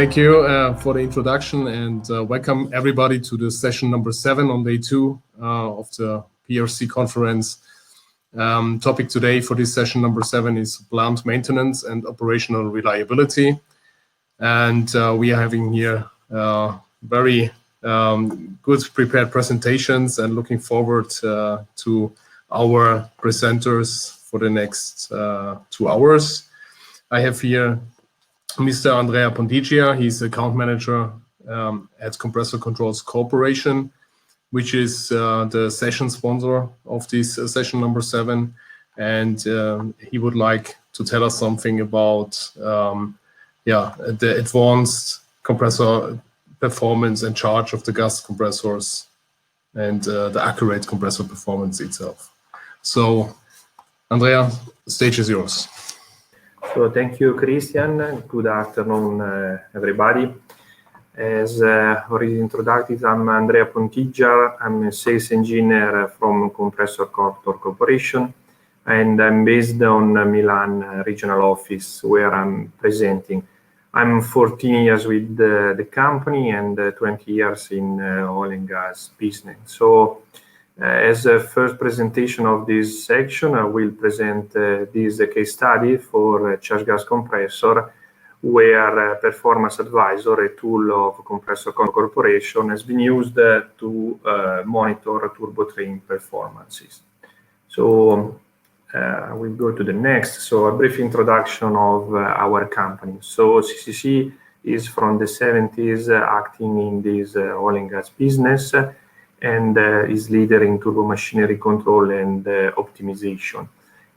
Thank you for the introduction and welcome everybody to the session number 7 on day 2 of the PRC conference. Topic today for this session number 7 is plant maintenance and operational reliability. And we are having here very good prepared presentations and looking forward to our presenters for the next 2 hours. I have here Mr. Andrea Pontigia. He's account manager at Compressor Controls Corporation, which is the session sponsor of this session number 7. And he would like to tell us something about the advanced compressor performance and charge of the gas compressors and the accurate compressor performance itself. So, Andrea, the stage is yours. So thank you, Christian. Good afternoon, everybody. As already introduced, I'm Andrea Pontigia. I'm a sales engineer from Compressor Corporation, and I'm based on Milan regional office where I'm presenting. I'm 14 years with the company and 20 years in oil and gas business. So as a first presentation of this section, I will present this case study for charge gas compressor, where Performance Advisor, a tool of Compressor Corporation, has been used to monitor turbo train performances. So I will go to the next. So a brief introduction of our company. So CCC is from the 70s acting in this oil and gas business, and is leader in turbo machinery control and optimization.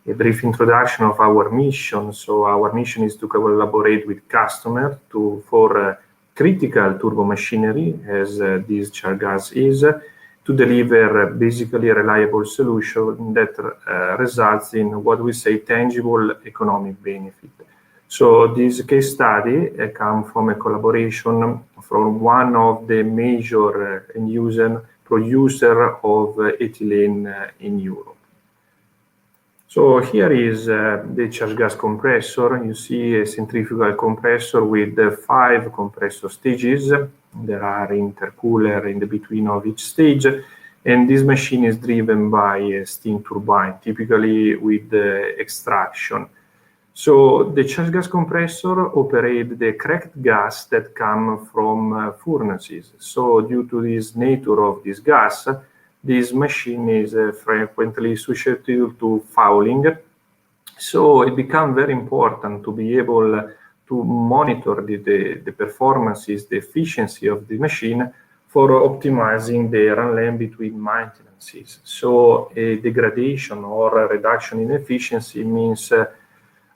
A brief introduction of our mission. So our mission is to collaborate with customers for critical turbo machinery, as this charge gas is, to deliver basically a reliable solution that results in what we say tangible economic benefit. So this case study comes from a collaboration from one of the major producer of ethylene in Europe. So here is the charge gas compressor. You see a centrifugal compressor with 5 compressor stages. There are intercooler in the between of each stage, and this machine is driven by a steam turbine, typically with extraction. So the charge gas compressor operates the cracked gas that come from furnaces. So due to this nature of this gas, this machine is frequently susceptible to fouling. So it becomes very important to be able to monitor the performances, the efficiency of the machine for optimizing the runtime between maintenances. So a degradation or a reduction in efficiency means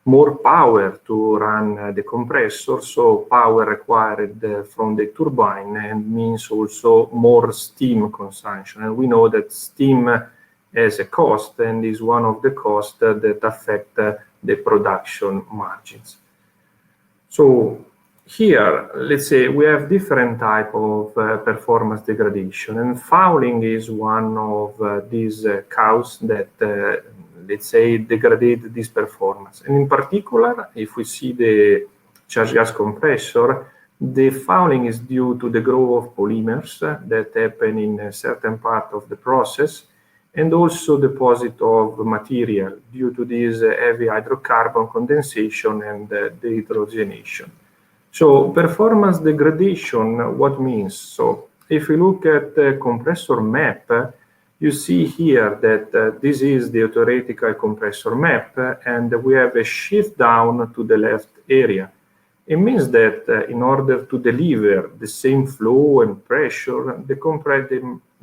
more power to run the compressor, so power required from the turbine, and means also more steam consumption. And we know that steam has a cost, and is one of the costs that affect the production margins. So here, let's say we have different type of performance degradation, and fouling is one of these causes that let's say degrade this performance. And in particular, if we see the charge gas compressor, the fouling is due to the growth of polymers that happen in a certain part of the process, and also deposit of material due to this heavy hydrocarbon condensation and dehydrogenation. So performance degradation, what means? So if we look at the compressor map, you see here that this is the theoretical compressor map, and we have a shift down to the left area. It means that in order to deliver the same flow and pressure,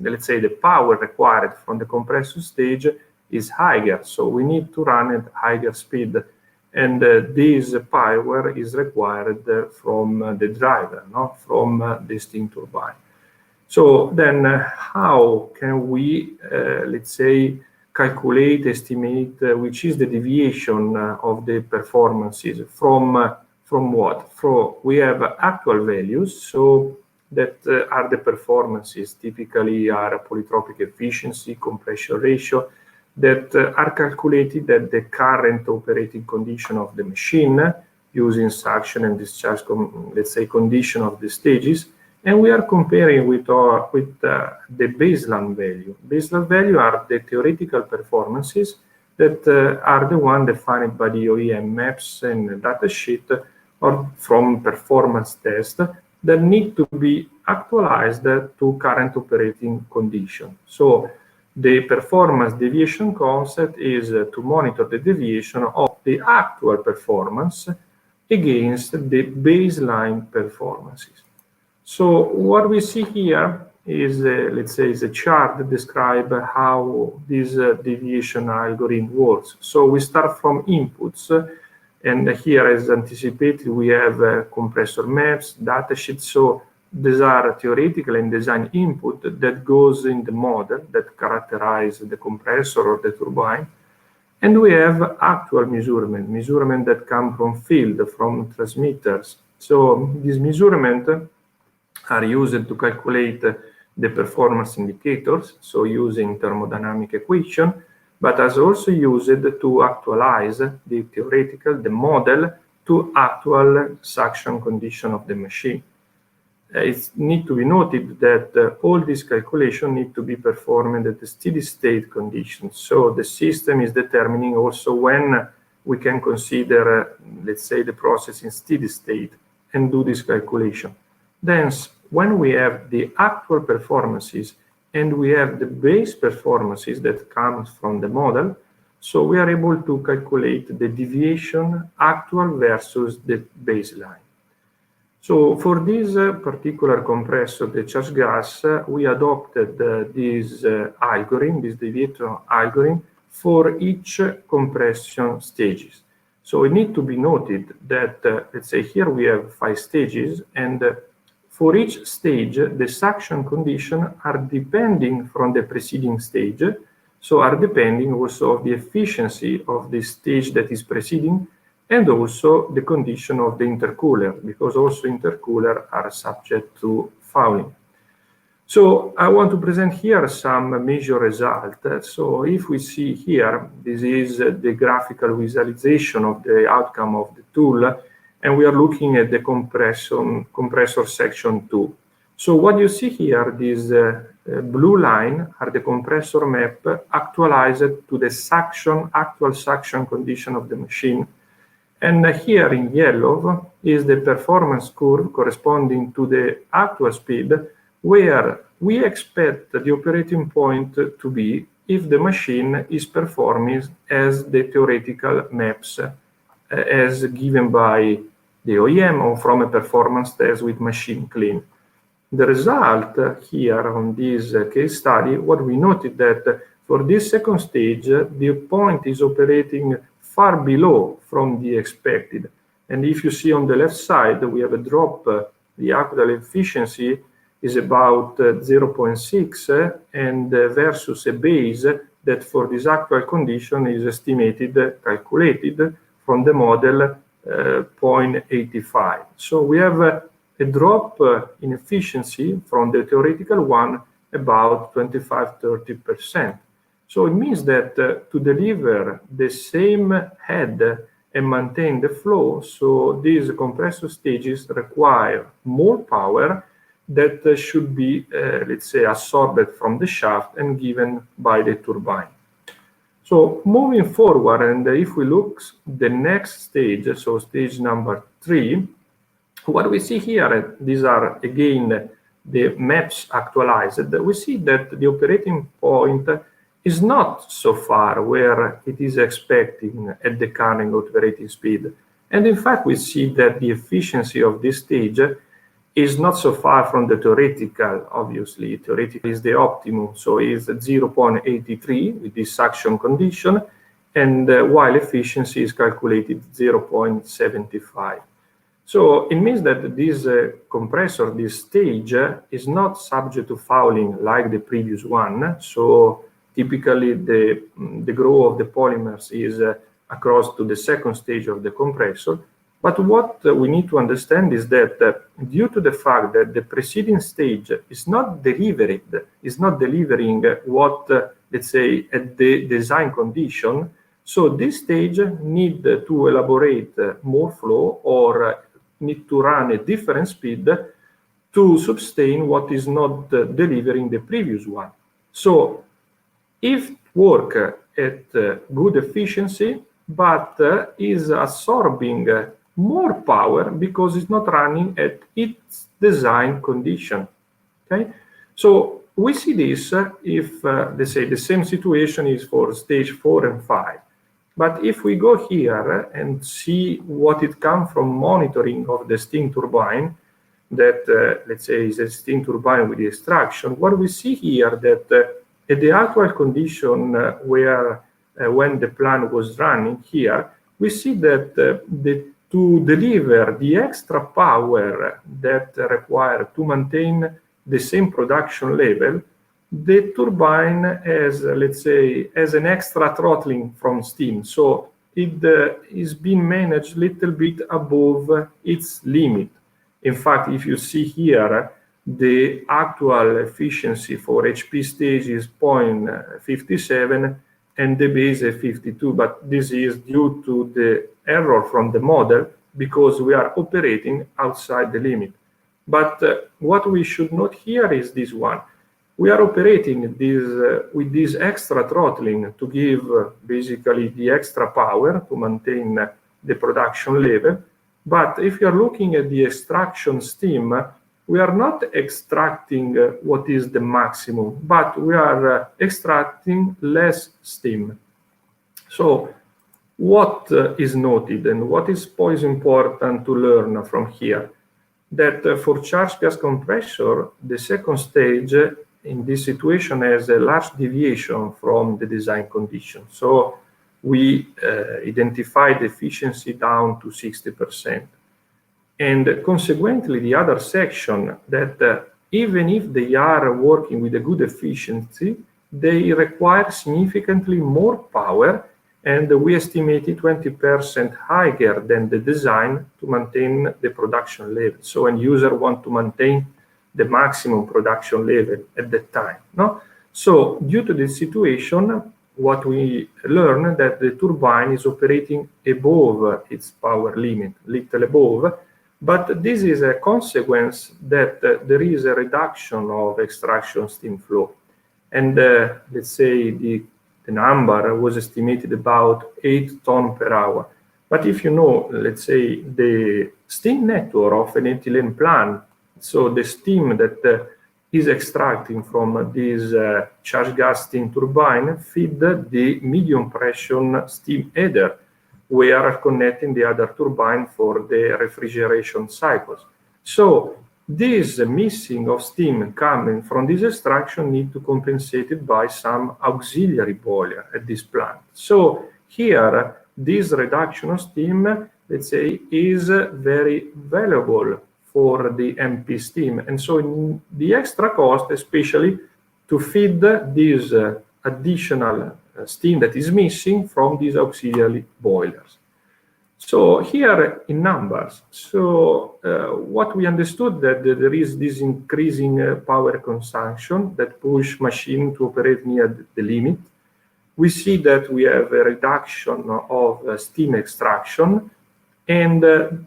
let's say the power required from the compressor stage is higher. So we need to run at higher speed, and this power is required from the driver, not from the steam turbine. So then how can we, let's say, calculate, estimate which is the deviation of the performances from what? We have actual values, so that are the performances, typically are polytropic efficiency, compression ratio, that are calculated at the current operating condition of the machine, using suction and discharge, let's say, condition of the stages. And we are comparing with the baseline value. Baseline value are the theoretical performances that are the one defined by the OEM maps and datasheet or from performance test that need to be actualized to current operating condition. So the performance deviation concept is to monitor the deviation of the actual performance against the baseline performances. So what we see here is, let's say, is a chart that describes how this deviation algorithm works. So we start from inputs, and here, as anticipated, we have compressor maps, datasheets. So these are theoretical and design input that goes in the model that characterize the compressor or the turbine. And we have actual measurement that come from field, from transmitters. So these measurements are used to calculate the performance indicators, so using thermodynamic equation, but as also used to actualize the model to actual suction condition of the machine. It needs to be noted that all these calculations need to be performed at the steady state conditions. So the system is determining also when we can consider, let's say, the process in steady state and do this calculation. Then, when we have the actual performances and we have the base performances that comes from the model, so we are able to calculate the deviation actual versus the baseline. So for this particular compressor, the charge gas, we adopted this algorithm, this deviation algorithm, for each compression stages. So it needs to be noted that, let's say here we have 5 stages, and for each stage, the suction conditions are depending from the preceding stage, so are depending also of the efficiency of the stage that is preceding, and also the condition of the intercooler, because also intercooler are subject to fouling. So I want to present here some major results. So if we see here, this is the graphical visualization of the outcome of the tool, and we are looking at the compressor section 2. So what you see here, this blue line are the compressor map actualized to the actual suction condition of the machine. And here in yellow is the performance curve corresponding to the actual speed, where we expect the operating point to be if the machine is performing as the theoretical maps as given by the OEM or from a performance test with machine clean. The result here on this case study, what we noted that for this second stage, the point is operating far below from the expected. And if you see on the left side, we have a drop, the actual efficiency is about 0.6 and versus a base that for this actual condition is estimated, calculated from the model 0.85. So we have a drop in efficiency from the theoretical one about 25–30%. So it means that to deliver the same head and maintain the flow, so these compressor stages require more power that should be, let's say, absorbed from the shaft and given by the turbine. So moving forward, and if we look the next stage, so stage number 3, what we see here, these are again the maps actualized. We see that the operating point is not so far where it is expecting at the current operating speed. And in fact, we see that the efficiency of this stage is not so far from the theoretical. Obviously, theoretical is the optimum, so it's 0.83 with this suction condition, and while efficiency is calculated 0.75. So it means that this compressor, this stage, is not subject to fouling like the previous one. So typically the growth of the polymers is across to the second stage of the compressor. But what we need to understand is that due to the fact that the preceding stage is not delivering what, let's say, at the design condition, So this stage need to elaborate more flow or need to run a different speed to sustain what is not delivering the previous one. So if work at good efficiency, but is absorbing more power because it's not running at its design condition. Okay, so we see this if let's say the same situation is for stage 4 and 5. But if we go here and see what it comes from monitoring of the steam turbine, that let's say is a steam turbine with the extraction, what we see here that at the actual condition where when the plant was running here, we see that to deliver the extra power that required to maintain the same production level, the turbine has, let's say, has an extra throttling from steam. So it is being managed a little bit above its limit. In fact, if you see here, the actual efficiency for HP stage is 0.57 and the base is 52, but this is due to the error from the model because we are operating outside the limit. But what we should note here is this one. We are operating this, with this extra throttling to give basically the extra power to maintain the production level. But if you're looking at the extraction steam, we are not extracting what is the maximum, but we are extracting less steam. So what is noted and what is important to learn from here? That for charge gas compressor, the second stage in this situation has a large deviation from the design condition. So we identified efficiency down to 60%. And consequently, the other section that even if they are working with a good efficiency, they require significantly more power, and we estimated 20% higher than the design to maintain the production level. So end user want to maintain the maximum production level at that time. No? So due to this situation, what we learned that the turbine is operating above its power limit, little above, but this is a consequence that there is a reduction of extraction steam flow. And let's say the number was estimated about 8 tons per hour. But if you know, let's say the steam network of an ethylene plant, so the steam that is extracting from this charge gas steam turbine feed the medium pressure steam header, we are connecting the other turbine for the refrigeration cycles. So this missing of steam coming from this extraction need to compensate it by some auxiliary boiler at this plant. So here, this reduction of steam, let's say, is very valuable for the MP steam. And so the extra cost, especially to feed this additional steam that is missing from these auxiliary boilers. So here in numbers, so what we understood that there is this increasing power consumption that push machine to operate near the limit. We see that we have a reduction of steam extraction, and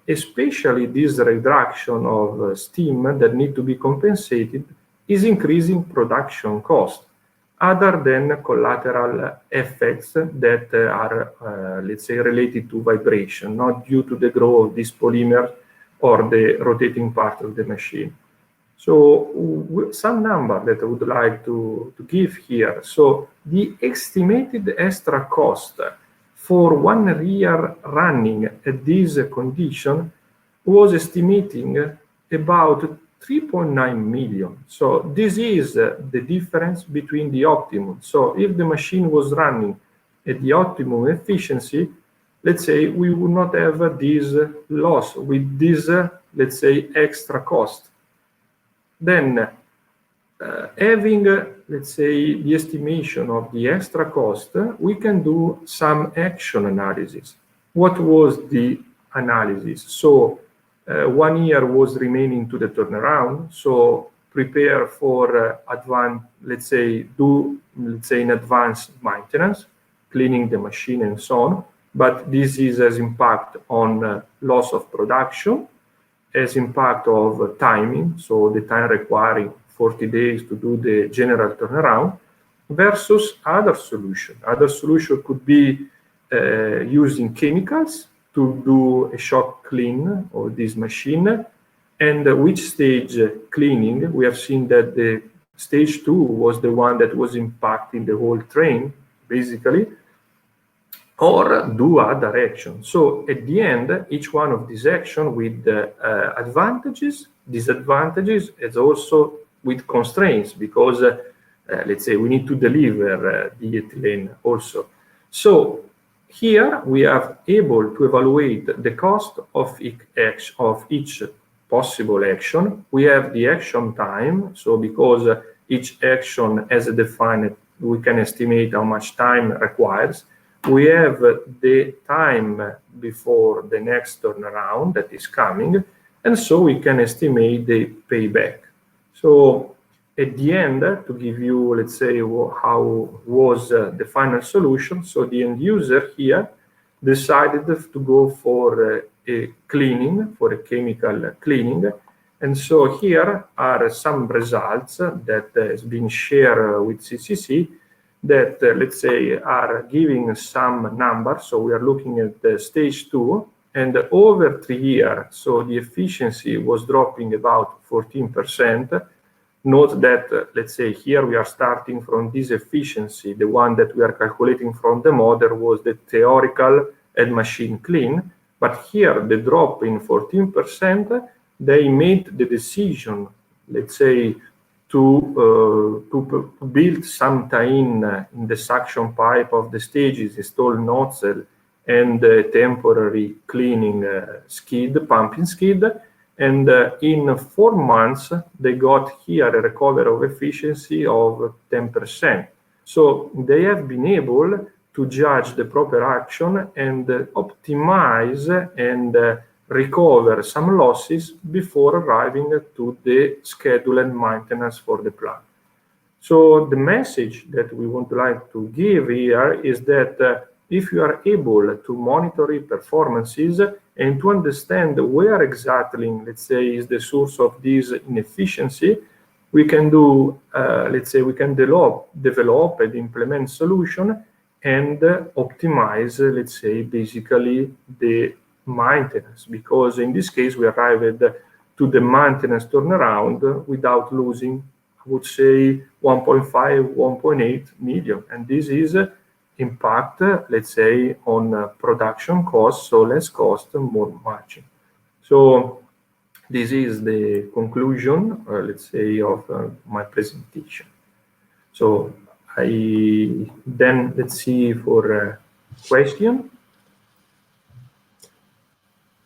especially this reduction of steam that need to be compensated is increasing production cost, other than collateral effects that are, let's say, related to vibration, not due to the growth of this polymer or the rotating part of the machine. So some number that I would like to give here. So the estimated extra cost for 1 year running at this condition was estimating about 3.9 million. So this is the difference between the optimum. So if the machine was running at the optimum efficiency, let's say we would not have this loss with this, let's say, extra cost. Then having, let's say, the estimation of the extra cost, we can do some action analysis. What was the analysis? So 1 year was remaining to the turnaround, so prepare for advanced, let's say, do, let's say, in advanced maintenance, cleaning the machine and so on. But this has impact on loss of production, has impact of timing, so the time requiring 40 days to do the general turnaround, versus other solution. Other solution could be using chemicals to do a shock clean of this machine. And which stage cleaning, we have seen that the stage 2 was the one that was impacting the whole train, basically, or do other action. So at the end, each one of these action with advantages, disadvantages, and also with constraints, because let's say we need to deliver the ethylene also. So here we are able to evaluate the cost of each possible action. We have the action time, so because each action has a defined, we can estimate how much time requires. We have the time before the next turnaround that is coming, and so we can estimate the payback. So at the end, to give you, let's say, how was the final solution, so the end user here decided to go for a cleaning, for a chemical cleaning. And so here are some results that has been shared with CCC that, let's say, are giving some numbers. So we are looking at the stage 2, and over 3 years, so the efficiency was dropping about 14%. Note that, let's say, here we are starting from this efficiency. The one that we are calculating from the model was the theoretical and machine clean. But here, the drop in 14%, they made the decision, let's say, to build some tie-in in the suction pipe of the stages, install nozzle, and temporary cleaning skid, pumping skid. And in 4 months, they got here a recovery of efficiency of 10%. So they have been able to judge the proper action and optimize and recover some losses before arriving to the scheduled maintenance for the plant. So the message that we would like to give here is that if you are able to monitor performances and to understand where exactly, let's say, is the source of this inefficiency, we can do, let's say, we can develop and implement solution and optimize, let's say, basically the maintenance, because in this case we arrived to the maintenance turnaround without losing, I would say, 1.5, 1.8 million, and this is impact, let's say, on production costs, so less cost, more margin. So this is the conclusion, let's say, of my presentation. So then let's see for a question.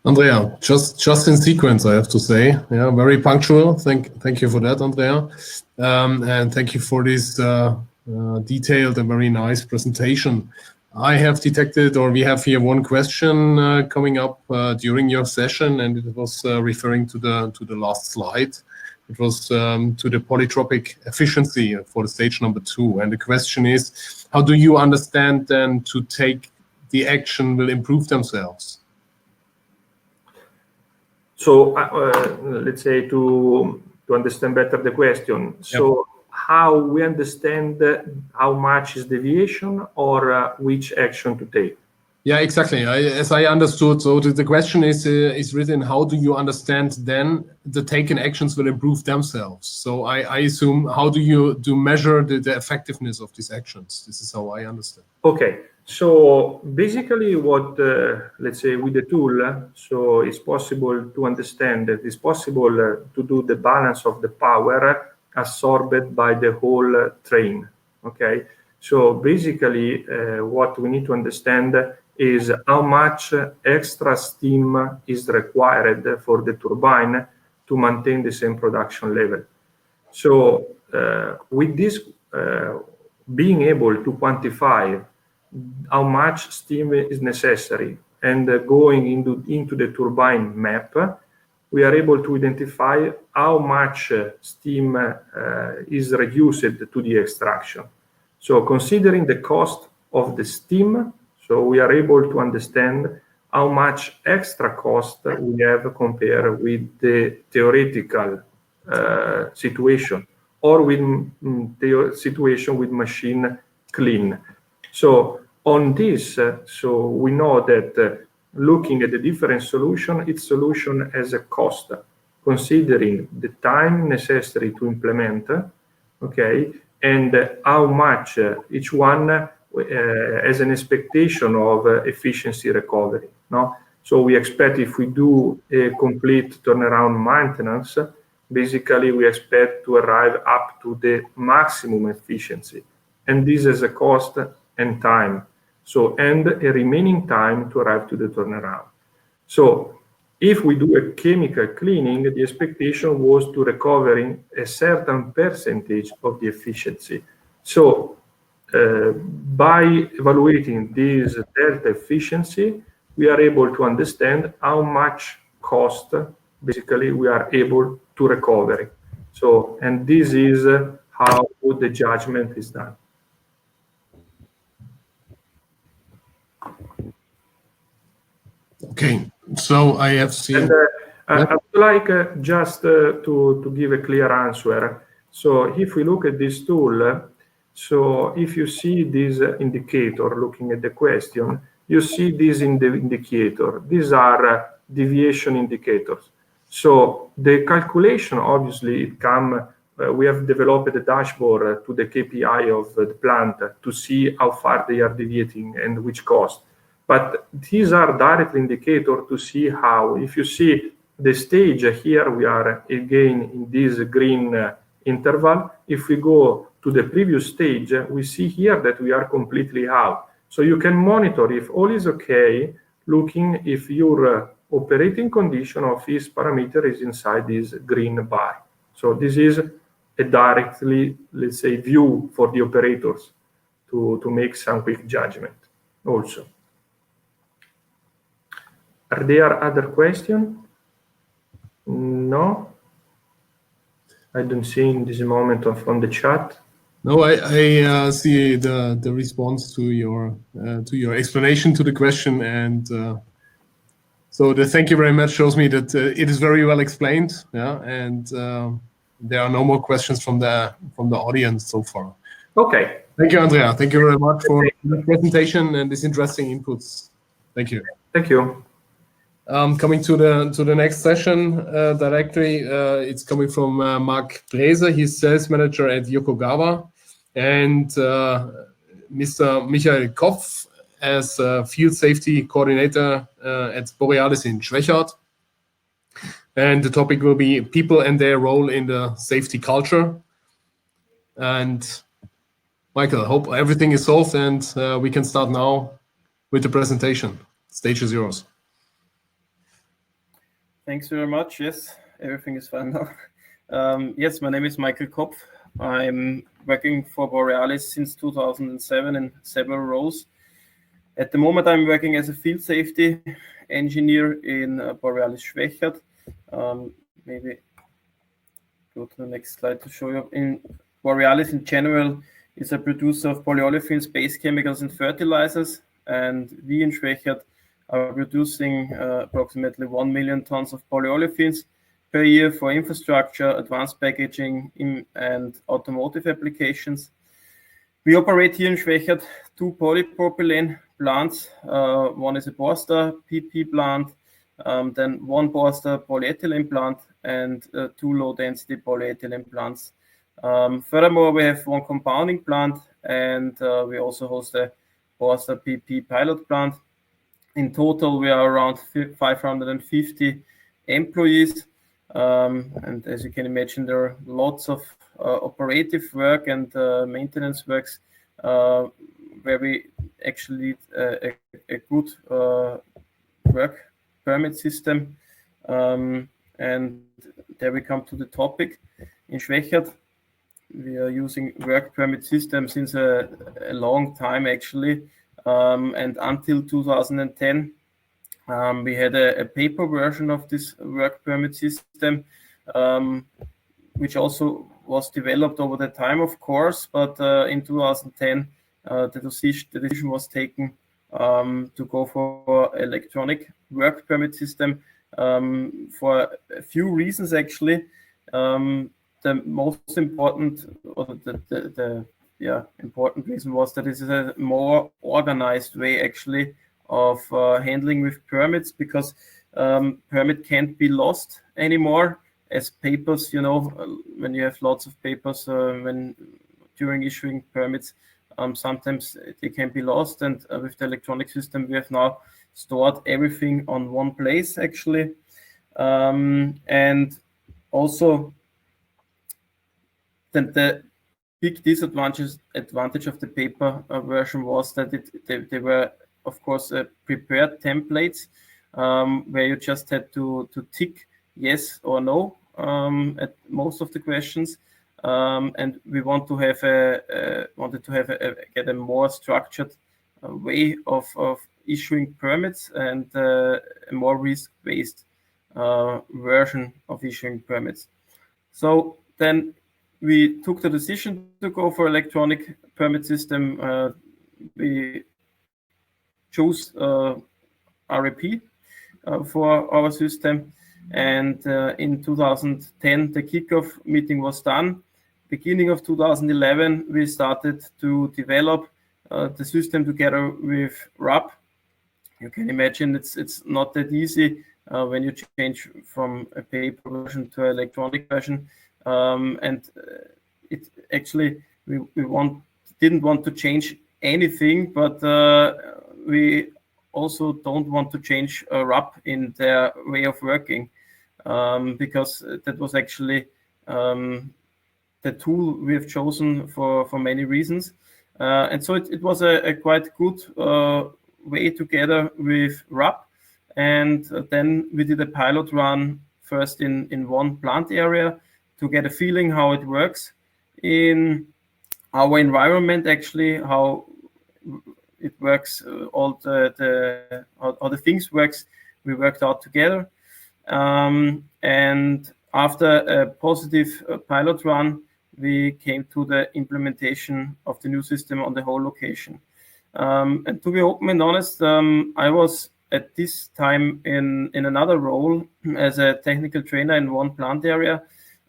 Andrea, just in sequence, I have to say, yeah, very punctual. Thank you for that, Andrea, and thank you for this detailed and very nice presentation. I have detected, or we have here one question coming up during your session, and it was referring to the last slide. It was to the polytropic efficiency for the stage number 2, and the question is, how do you understand then to take the action will improve themselves? So let's say to understand better the question. So how we understand how much is deviation or which action to take? Yeah, exactly. As I understood, so the question is written, how do you understand then the taken actions will improve themselves? So I assume, how do you measure the effectiveness of these actions? This is how I understand. Okay. So basically what, let's say, with the tool, so it's possible to understand that it's possible to do the balance of the power absorbed by the whole train, okay? So basically what we need to understand is how much extra steam is required for the turbine to maintain the same production level. So with this, being able to quantify how much steam is necessary and going into the turbine map, we are able to identify how much steam is reduced to the extraction. So considering the cost of the steam. So we are able to understand how much extra cost we have compared with the theoretical situation or with the situation with machine clean. So on this, so we know that looking at the different solution, each solution has a cost, considering the time necessary to implement, okay, and how much each one has an expectation of efficiency recovery. No, so we expect if we do a complete turnaround maintenance, basically we expect to arrive up to the maximum efficiency, and this is a cost and time. So, and a remaining time to arrive to the turnaround. So if we do a chemical cleaning, the expectation was to recovering a certain percentage of the efficiency. So by evaluating this delta efficiency, we are able to understand how much cost basically we are able to recover. So, and this is how the judgment is done. Okay, so I have seen. And, I would like just to give a clear answer. So if we look at this tool, so if you see this indicator looking at the question, you see this in the indicator. These are deviation indicators. So the calculation, obviously, it come. We have developed a dashboard to the KPI of the plant to see how far they are deviating and which cost. But these are direct indicators to see how, if you see the stage here, we are again in this green interval. If we go to the previous stage, we see here that we are completely out. So you can monitor if all is okay, looking if your operating condition of this parameter is inside this green bar. So this is a directly, let's say, view for the operators to make some quick judgment also. Are there other questions? No, I don't see in this moment from the chat. No, I see the response to your explanation to the question, and so the thank you very much shows me that it is very well explained. Yeah, and there are no more questions from the audience so far. Okay. Thank you, Andrea. Thank you very much for the presentation and these interesting inputs. Thank you. Thank you. Coming to the next session directly, it's coming from Mark Dreser. He's sales manager at Yokogawa, and Mr. Michael Kopf as field safety coordinator at Borealis in Schwechat. And the topic will be people and their role in the safety culture. And Michael, I hope everything is solved and we can start now with the presentation. Stage is yours. Thanks very much. Yes, everything is fine now. Yes, my name is Michael Kopf. I'm working for Borealis since 2007 in several roles. At the moment, I'm working as a field safety engineer in Borealis Schwechat. Maybe go to the next slide to show you. In Borealis in general is a producer of polyolefins, base chemicals, and fertilizers. And we in Schwechat are producing approximately 1 million tons of polyolefins per year for infrastructure, advanced packaging, and automotive applications. We operate here in Schwechat 2 polypropylene plants. One is a Borstar PP plant, then 1 Borstar polyethylene plant, and 2 low-density polyethylene plants. Furthermore, we have 1 compounding plant, and we also host a Borstar PP pilot plant. In total, we are around 550 employees. And as you can imagine, there are lots of operative work and maintenance works where we actually need a good work permit system. And there we come to the topic. In Schwechat, we are using work permit system since a long time, actually. And until 2010, we had a paper version of this work permit system, which also was developed over the time, of course. But in 2010, the decision was taken to go for electronic work permit system for a few reasons actually. The most important, or the important reason was that this is a more organized way actually of handling with permits, because permit can't be lost anymore as papers, when you have lots of papers during issuing permits, sometimes they can be lost, and with the electronic system we have now stored everything on one place actually. And also the big advantage of the paper version was that they were, of course, prepared templates where you just had to tick yes or no at most of the questions, and we wanted to get a more structured way of issuing permits, and a more risk-based version of issuing permits. So then we took the decision to go for electronic permit system. We chose RAP for our system, and in 2010 the kickoff meeting was done. Beginning of 2011 we started to develop the system together with RAP. You can imagine it's not that easy when you change from a paper version to an electronic version, and it actually we didn't want to change anything, but we also don't want to change RAP in their way of working, because that was actually the tool we have chosen for many reasons, and so it was a quite good way together with RAP. And then we did a pilot run first in one plant area to get a feeling how it works in our environment, actually, how it works, all the things works. We worked out together, and after a positive pilot run, we came to the implementation of the new system on the whole location. And to be open and honest, I was at this time in another role as a technical trainer in one plant area,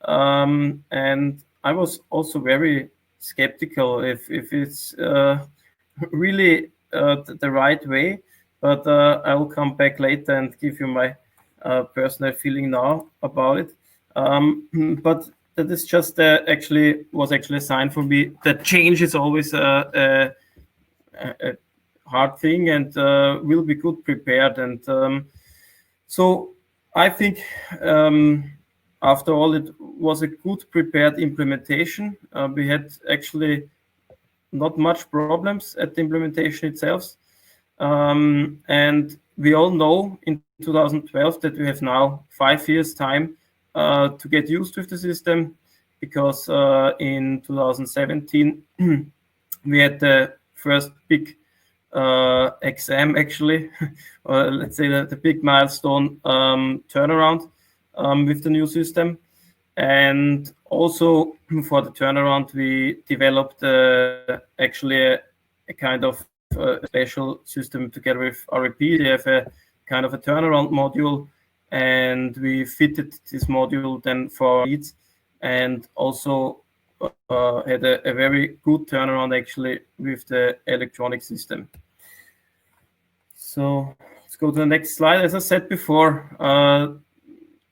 and I was also very skeptical if it's really the right way, but I will come back later and give you my personal feeling now about it. But that is just was actually a sign for me that change is always a hard thing, and will be good prepared. And so I think after all, it was a good prepared implementation. We had actually not much problems at the implementation itself. And we all know in 2012 that we have now 5 years time to get used with the system, because in 2017 we had the first big exam actually, or let's say the big milestone turnaround with the new system. And also for the turnaround we developed actually a kind of special system together with RAP. They have a kind of a turnaround module, and we fitted this module then for our needs, and also had a very good turnaround actually with the electronic system. So let's go to the next slide. As I said before,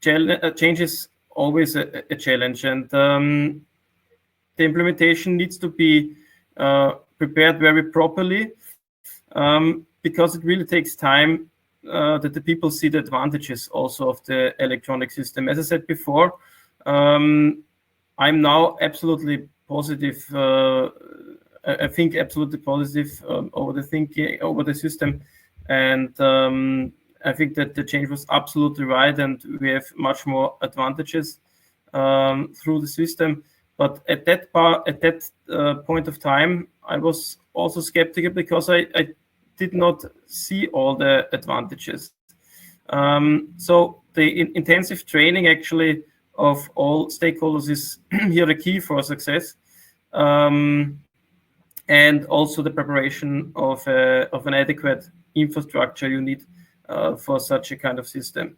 change is always a challenge, and the implementation needs to be prepared very properly, because it really takes time that the people see the advantages also of the electronic system. As I said before, I'm now absolutely positive. I think absolutely positive over the system, and I think that the change was absolutely right, and we have much more advantages through the system. But at that point of time, I was also skeptical, because I did not see all the advantages. So the intensive training actually of all stakeholders is here the key for success. And and also the preparation of an adequate infrastructure you need for such a kind of system.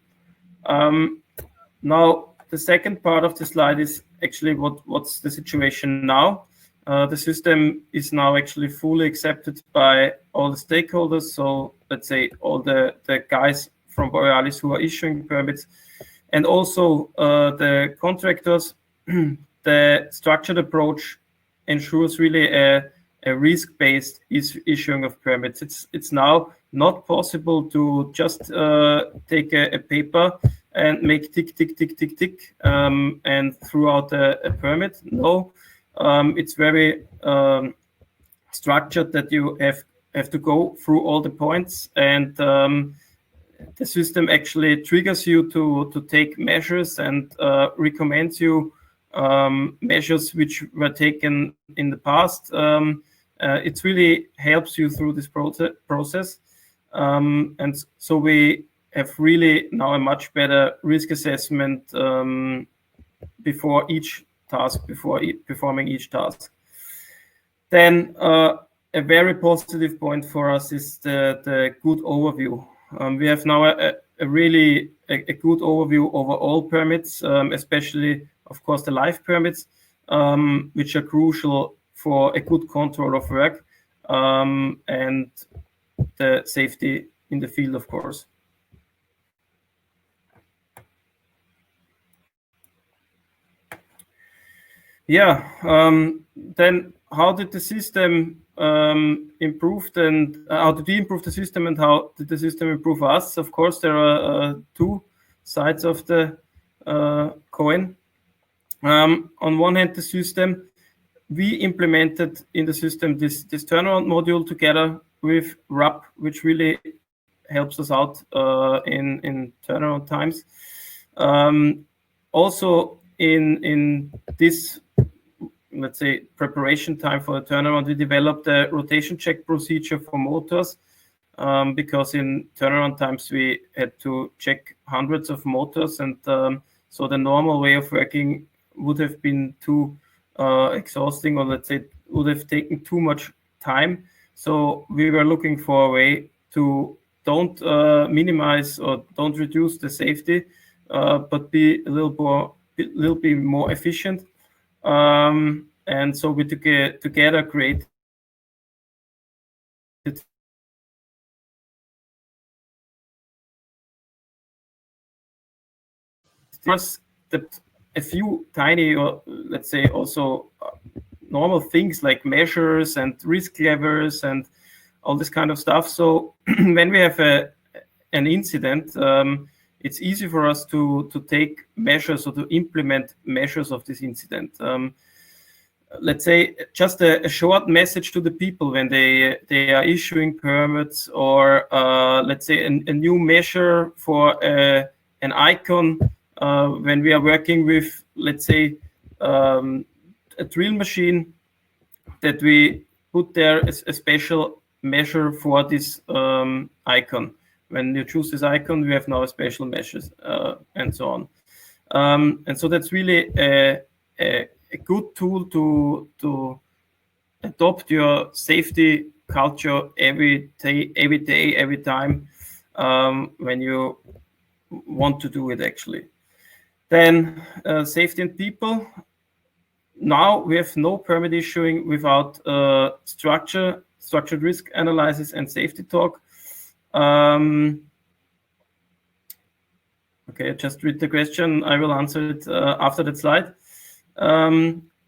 Now, the second part of the slide is actually what's the situation now. The system is now actually fully accepted by all the stakeholders. So let's say all the guys from Borealis who are issuing permits, and also the contractors. The structured approach ensures really a risk-based issuing of permits. It's now not possible to just take a paper and make tick, tick, tick, tick, tick, and throw out a permit. No, it's very structured that you have to go through all the points, and the system actually triggers you to take measures and recommends you measures which were taken in the past. It really helps you through this process. And so we have really now a much better risk assessment before each task, before performing each task. Then a very positive point for us is the good overview. We have now a really good overview over all permits, especially, of course, the live permits, which are crucial for a good control of work and the safety in the field, of course. Yeah, then how did the system improve, and how did we improve the system, and how did the system improve us? Of course, there are two sides of the coin. On one hand, the system, we implemented in the system this turnaround module together with RAP, which really helps us out in turnaround times. Also, in this, let's say, preparation time for the turnaround, we developed a rotation check procedure for motors, because in turnaround times we had to check hundreds of motors, and so the normal way of working would have been too exhausting, or let's say would have taken too much time. So we were looking for a way to don't minimize or don't reduce the safety, but be a little bit more efficient. And so we together created just a few tiny, or let's say also normal things like measures and risk levers and all this kind of stuff. So when we have an incident, it's easy for us to take measures or to implement measures of this incident. Let's say just a short message to the people when they are issuing permits, or let's say a new measure for an icon when we are working with, let's say, a drill machine, that we put there a special measure for this icon. When you choose this icon, we have now a special measures and so on. And so that's really a good tool to adopt your safety culture every day, every time when you want to do it, actually. Then safety and people. Now we have no permit issuing without structured risk analysis and safety talk. Okay, I just read the question. I will answer it after that slide.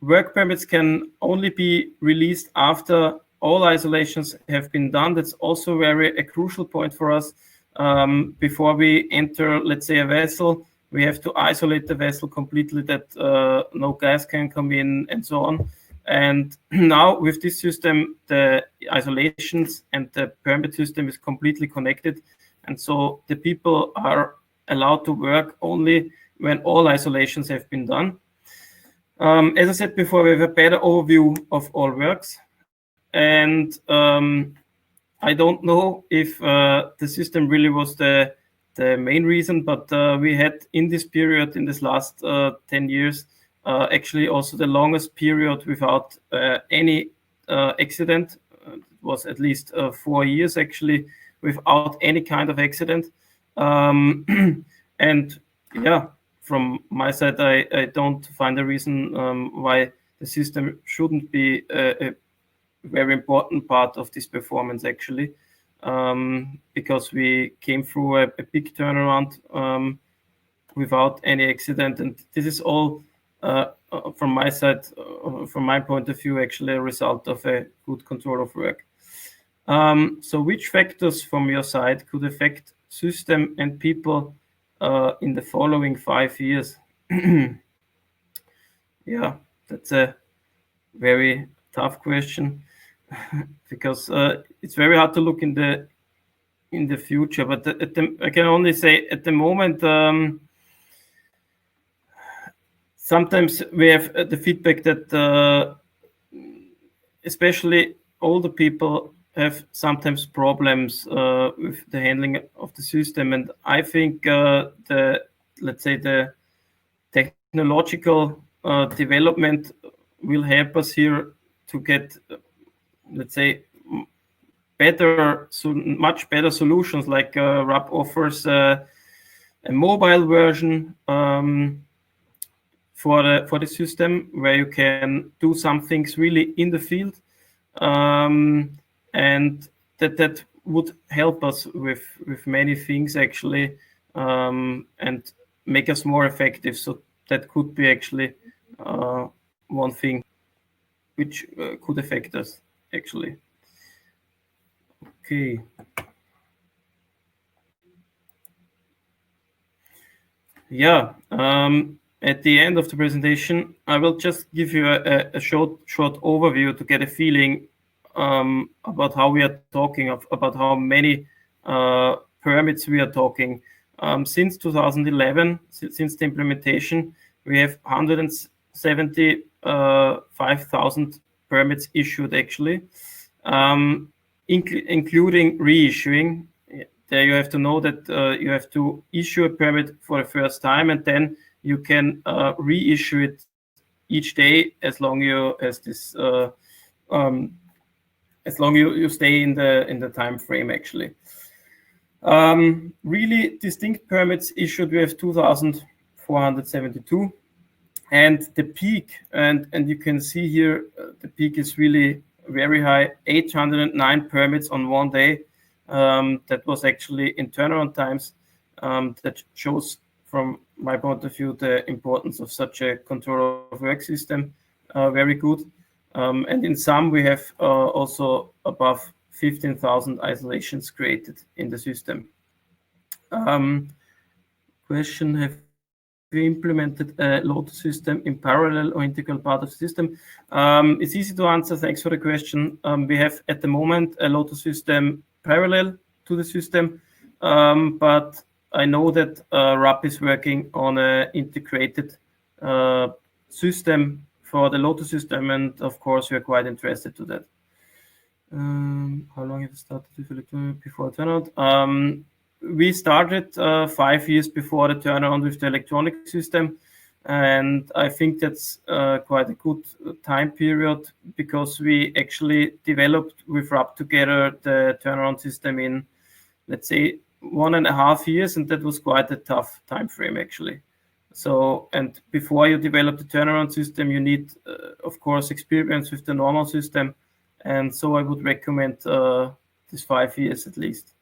Work permits can only be released after all isolations have been done. That's also a crucial point for us. Before we enter, let's say, a vessel, we have to isolate the vessel completely, that no gas can come in and so on. And now with this system, the isolations and the permit system is completely connected. And so the people are allowed to work only when all isolations have been done. As I said before, we have a better overview of all works. And I don't know if the system really was the main reason, but we had in this period, in this last 10 years, actually also the longest period without any accident. It was at least 4 years actually without any kind of accident. And yeah, from my side, I don't find a reason why the system shouldn't be a very important part of this performance actually, because we came through a big turnaround without any accident, and this is all from my side, from my point of view, actually a result of a good control of work. So which factors from your side could affect system and people in the following 5 years? Yeah, that's a very tough question because it's very hard to look in the future. But I can only say at the moment, sometimes we have the feedback that especially older people have sometimes problems with the handling of the system, and I think let's say the technological development will help us here to get, let's say, much better solutions. Like RAP offers a mobile version for the system where you can do some things really in the field, and that would help us with many things actually, and make us more effective. So that could be actually one thing which could affect us actually. Okay. Yeah. At the end of the presentation, I will just give you a short overview to get a feeling about how we are talking, about how many permits we are talking. Since 2011, since the implementation, we have 175,000 permits issued actually, including reissuing. There you have to know that you have to issue a permit for the first time, and then you can reissue it each day as long you stay in the time frame actually. Really distinct permits issued, we have 2,472, and the peak, and you can see here the peak is really very high, 809 permits on one day. That was actually in turnaround times. That shows, from my point of view, the importance of such a control of work system. Very good. And in some, we have also above 15,000 isolations created in the system. Question: have we implemented a Lotus system in parallel or integral part of the system? It's easy to answer. Thanks for the question. We have at the moment a Lotus system parallel to the system, but I know that RAP is working on an integrated system for the Lotus system, and of course we are quite interested to that. How long have you started with electronic before turnaround? We started 5 years before the turnaround with the electronic system, and I think that's quite a good time period, because we actually developed with RAP together the turnaround system in, let's say, 1.5 years, and that was quite a tough time frame actually. So, and before you develop the turnaround system, you need, of course, experience with the normal system, and so I would recommend this 5 years at least.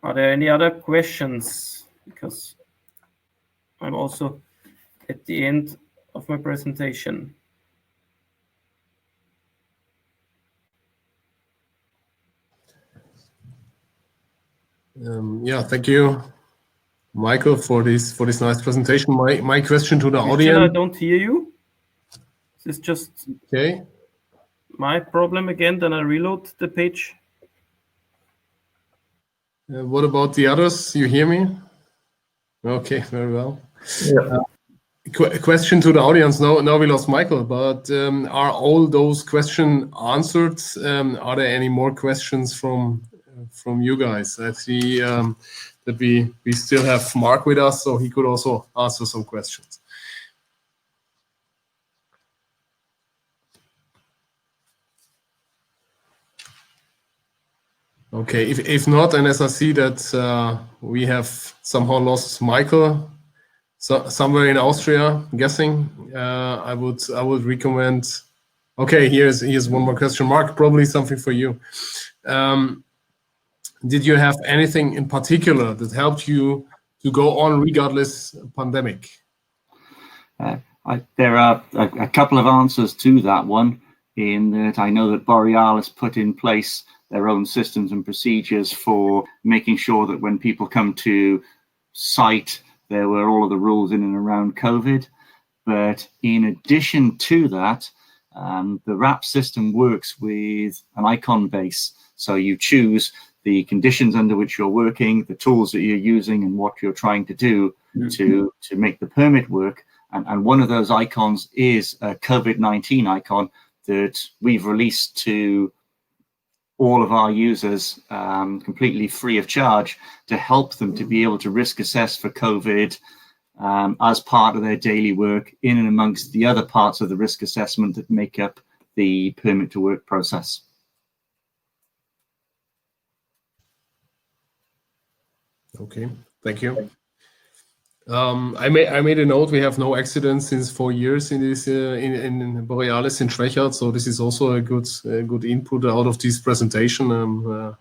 Are there any other questions? Because I'm also at the end of my presentation. Yeah, thank you, Michael, for this nice presentation. My question to the audience. I don't hear you. Is this just okay? My problem again? Then I reload the page. What about the others? You hear me? Okay, very well. Yeah. Question to the audience. Now we lost Michael, but are all those questions answered? Are there any more questions from you guys? I see that we still have Mark with us, so he could also answer some questions. Okay, if not, and as I see that we have somehow lost Michael somewhere in Austria, I'm guessing, I would recommend. Okay, here's one more question, Mark. Probably something for you. Did you have anything in particular that helped you to go on regardless pandemic? There are a couple of answers to that one, in that I know that Borealis put in place their own systems and procedures for making sure that when people come to site, there were all of the rules in and around COVID. But in addition to that, the RAP system works with an icon base. So you choose the conditions under which you're working, the tools that you're using, and what you're trying to do to make the permit work. And one of those icons is a COVID-19 icon that we've released to all of our users completely free of charge to help them to be able to risk assess for COVID as part of their daily work in and amongst the other parts of the risk assessment that make up the permit to work process. Okay, thank you. I made a note. We have no accidents since 4 years in this in Borealis in Schwechat, so this is also a good input out of this presentation. I'm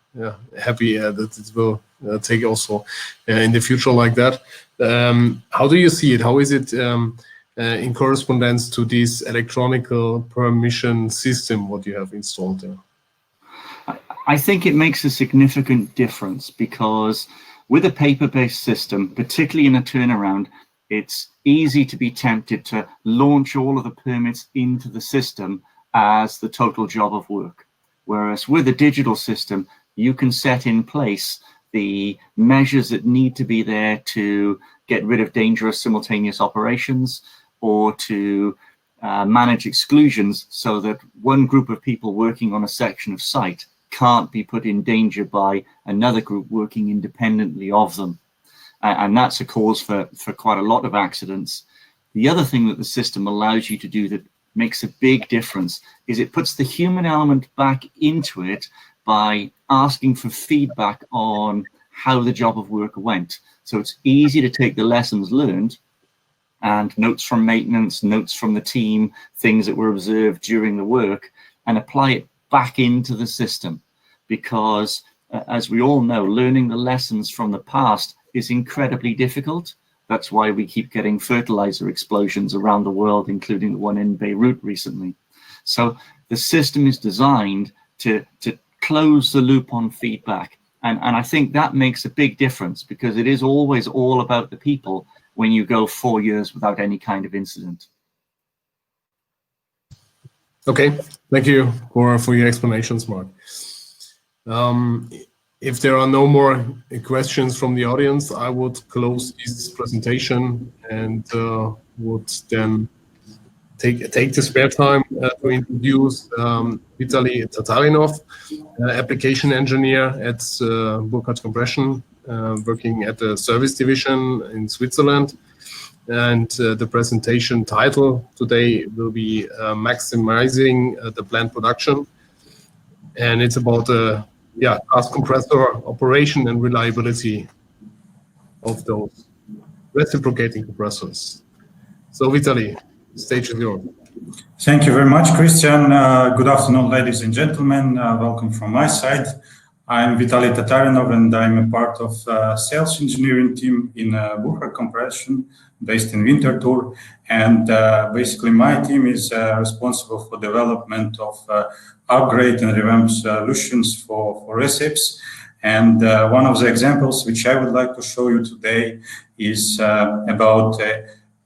happy that it will take also in the future like that. How do you see it? How is it in correspondence to this electronic permission system what you have installed there? I think it makes a significant difference, because with a paper-based system, particularly in a turnaround, it's easy to be tempted to launch all of the permits into the system as the total job of work. Whereas with a digital system, you can set in place the measures that need to be there to get rid of dangerous simultaneous operations, or to manage exclusions so that one group of people working on a section of site can't be put in danger by another group working independently of them. And that's a cause for quite a lot of accidents. The other thing that the system allows you to do that makes a big difference is it puts the human element back into it by asking for feedback on how the job of work went. So it's easy to take the lessons learned and notes from maintenance, notes from the team, things that were observed during the work, and apply it back into the system. Because as we all know, learning the lessons from the past is incredibly difficult. That's why we keep getting fertilizer explosions around the world, including the one in Beirut recently. So the system is designed to close the loop on feedback. And I think that makes a big difference, because it is always all about the people when you go 4 years without any kind of incident. Okay, thank you for your explanations, Mark. If there are no more questions from the audience, I would close this presentation and would then take the spare time to introduce Vitaly Tatarinov, application engineer at Burkhardt Compression, working at the service division in Switzerland. And the presentation title today will be maximizing the plant production. And it's about gas compressor operation and reliability of those reciprocating compressors. So Vitaly, the stage is yours. Thank you very much, Christian. Good afternoon, ladies and gentlemen. Welcome from my side. I'm Vitaly Tatarinov, and I'm a part of sales engineering team in Burkhardt Compression, based in Winterthur. And basically, my team is responsible for development of upgrade and revamp solutions for recipes. And one of the examples which I would like to show you today is about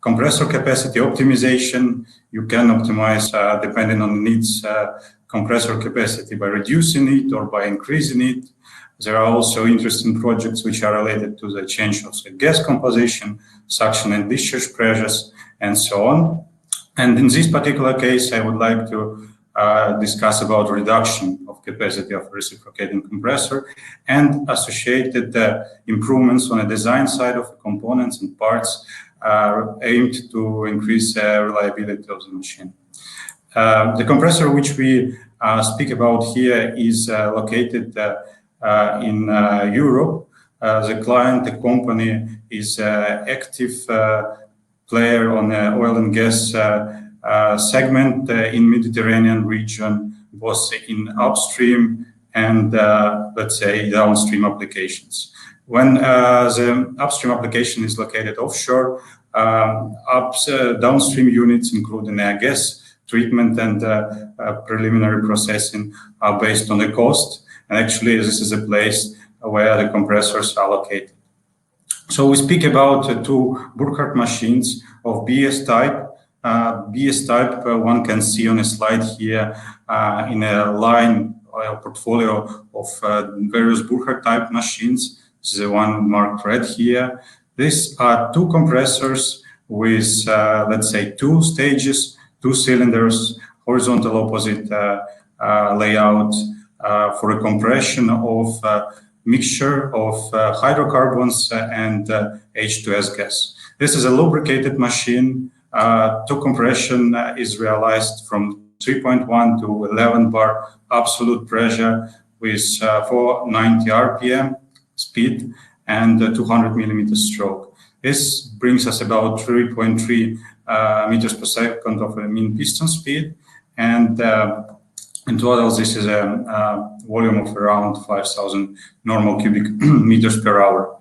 compressor capacity optimization. You can optimize, depending on the needs, compressor capacity by reducing it or by increasing it. There are also interesting projects which are related to the change of the gas composition, suction and discharge pressures, and so on. And in this particular case, I would like to discuss about reduction of capacity of reciprocating compressor and associated improvements on the design side of the components and parts aimed to increase reliability of the machine. The compressor which we speak about here is located in Europe. The client, the company, is an active player on the oil and gas segment in Mediterranean region, both in upstream and let's say downstream applications. When the upstream application is located offshore, downstream units, including gas treatment and preliminary processing, are based on the coast. And actually, this is a place where the compressors are located. So we speak about two Burckhardt machines of BS type. BS type, one can see on a slide here in a line or portfolio of various Burckhardt type machines. This is the one marked red here. These are two compressors with, let's say, two stages, two cylinders, horizontal opposite layout for a compression of mixture of hydrocarbons and H2S gas. This is a lubricated machine. Two compression is realized from 3.1 to 11 bar absolute pressure with 490 RPM speed and 200 millimeter stroke. This brings us about 3.3 meters per second of a mean piston speed, and in total this is a volume of around 5,000 normal cubic meters per hour.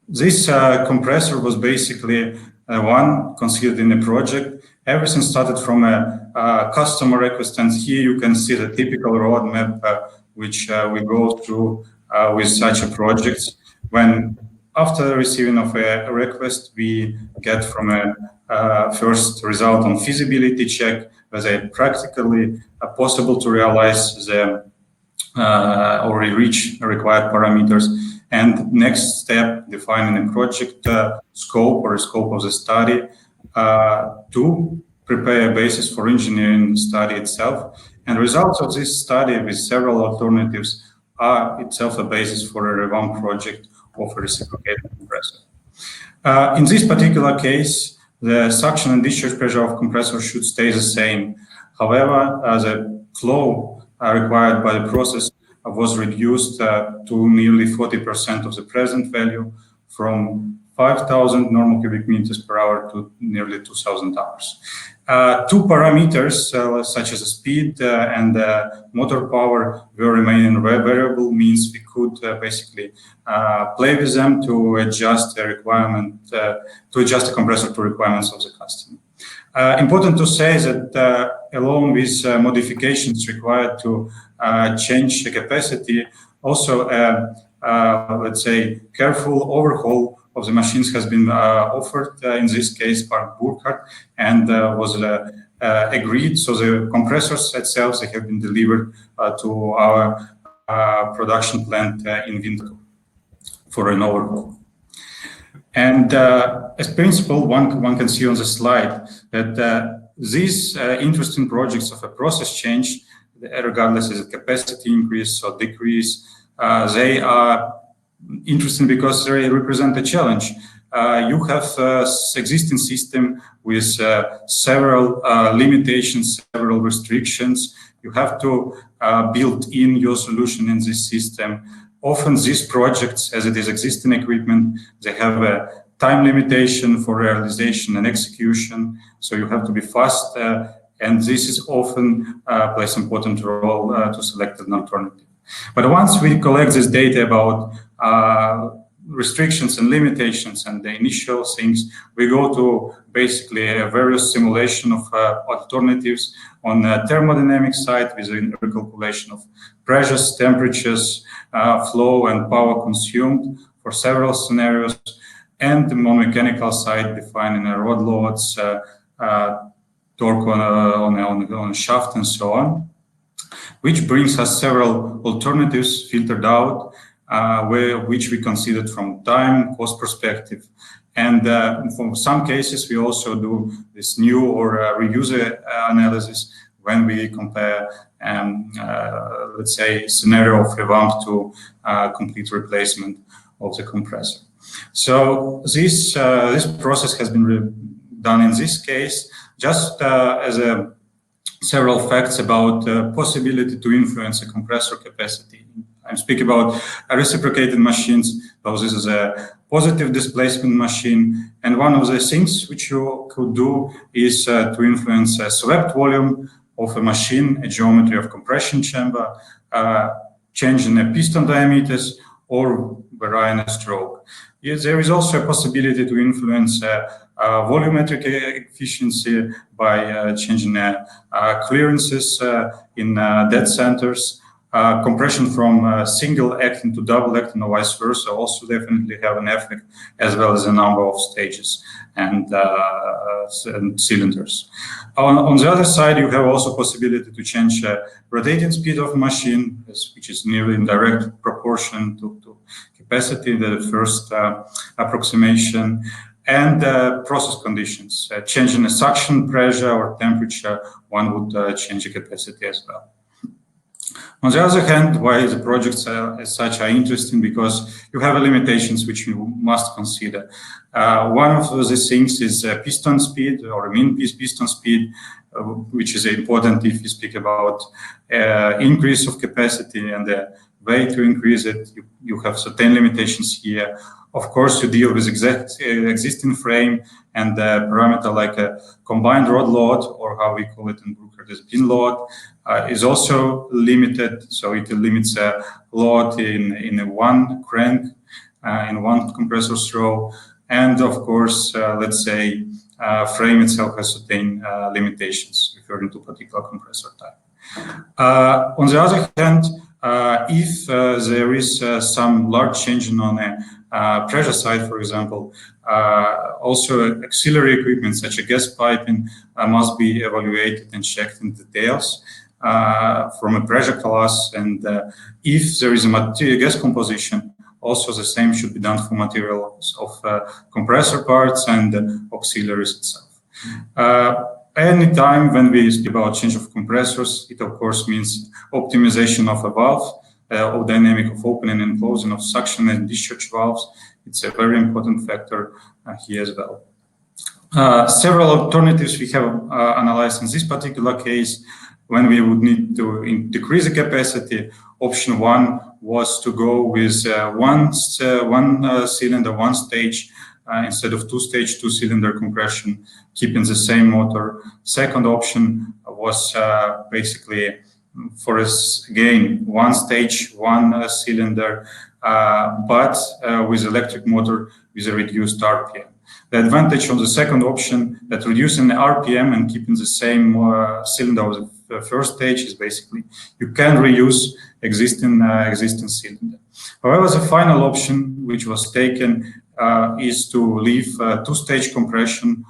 This compressor was basically one considered in the project. Everything started from a customer request, and here you can see the typical roadmap which we go through with such a project. When after receiving of a request, we get from a first result on feasibility check whether it practically possible to realize the or reach the required parameters. And next step, defining a project scope or a scope of the study to prepare a basis for engineering study itself. And results of this study with several alternatives are itself a basis for a revamped project of a reciprocating compressor. In this particular case, the suction and discharge pressure of compressor should stay the same. However, the flow required by the process was reduced to nearly 40% of the present value, from 5,000 normal cubic meters per hour to nearly 2,000 hours. Two parameters such as speed and motor power will remain variable, means we could basically play with them to adjust the requirement, to adjust the compressor to requirements of the customer. Important to say that along with modifications required to change the capacity, also let's say careful overhaul of the machines has been offered, in this case by Burckhardt, and was agreed. So the compressors itself, they have been delivered to our production plant in Windhoek for an overhaul. And as principle, one can see on the slide that these interesting projects of a process change, regardless of the capacity increase or decrease, they are interesting because they represent a challenge. You have existing system with several limitations, several restrictions. You have to build in your solution in this system. Often these projects, as it is existing equipment, they have a time limitation for realization and execution. So you have to be fast, and this is often plays an important role to select an alternative. But once we collect this data about restrictions and limitations and the initial things, we go to basically a various simulation of alternatives on the thermodynamic side with a recalculation of pressures, temperatures, flow and power consumed for several scenarios, and on the mechanical side defining rod loads, torque on a shaft and so on, which brings us several alternatives filtered out, which we considered from time, cost perspective. And for some cases, we also do this new or reuser analysis when we compare, let's say, scenario of revamp to complete replacement of the compressor. So this process has been done in this case. Just as a several facts about the possibility to influence a compressor capacity. I'm speaking about reciprocating machines. So this is a positive displacement machine. And one of the things which you could do is to influence a swept volume of a machine, a geometry of compression chamber, change in the piston diameters, or varying a stroke. Yes, there is also a possibility to influence volumetric efficiency by changing clearances in dead centers. Compression from single acting to double acting or vice versa also definitely have an effect, as well as a number of stages and cylinders. On the other side, you have also possibility to change rotating speed of machine, which is nearly in direct proportion to capacity, the first approximation, and process conditions. Changing the suction pressure or temperature, one would change the capacity as well. On the other hand, why the projects as such are interesting, because you have limitations which you must consider. One of these things is piston speed or mean piston speed, which is important if you speak about increase of capacity and the way to increase it. You have certain limitations here. Of course, you deal with existing frame and parameter like a combined rod load, or how we call it in Bruker, the pin load, is also limited. So it limits a load in one crank, in one compressor throw. And of course, let's say frame itself has certain limitations referring to particular compressor type. On the other hand, if there is some large changing on a pressure side, for example, also auxiliary equipment such as gas piping must be evaluated and checked in details from a pressure class. And if there is a material gas composition, also the same should be done for materials of compressor parts and auxiliaries itself. Anytime when we speak about change of compressors, it of course means optimization of a valve, or dynamic of opening and closing of suction and discharge valves. It's a very important factor here as well. Several alternatives we have analyzed in this particular case when we would need to decrease the capacity. Option one was to go with one cylinder, one stage, instead of two-stage, two-cylinder compression, keeping the same motor. Second option was basically for us, again, one stage, one cylinder, but with electric motor with a reduced RPM. The advantage of the second option, that reducing the RPM and keeping the same cylinder of the first stage, is basically you can reuse existing cylinder. However, the final option which was taken is to leave two-stage compression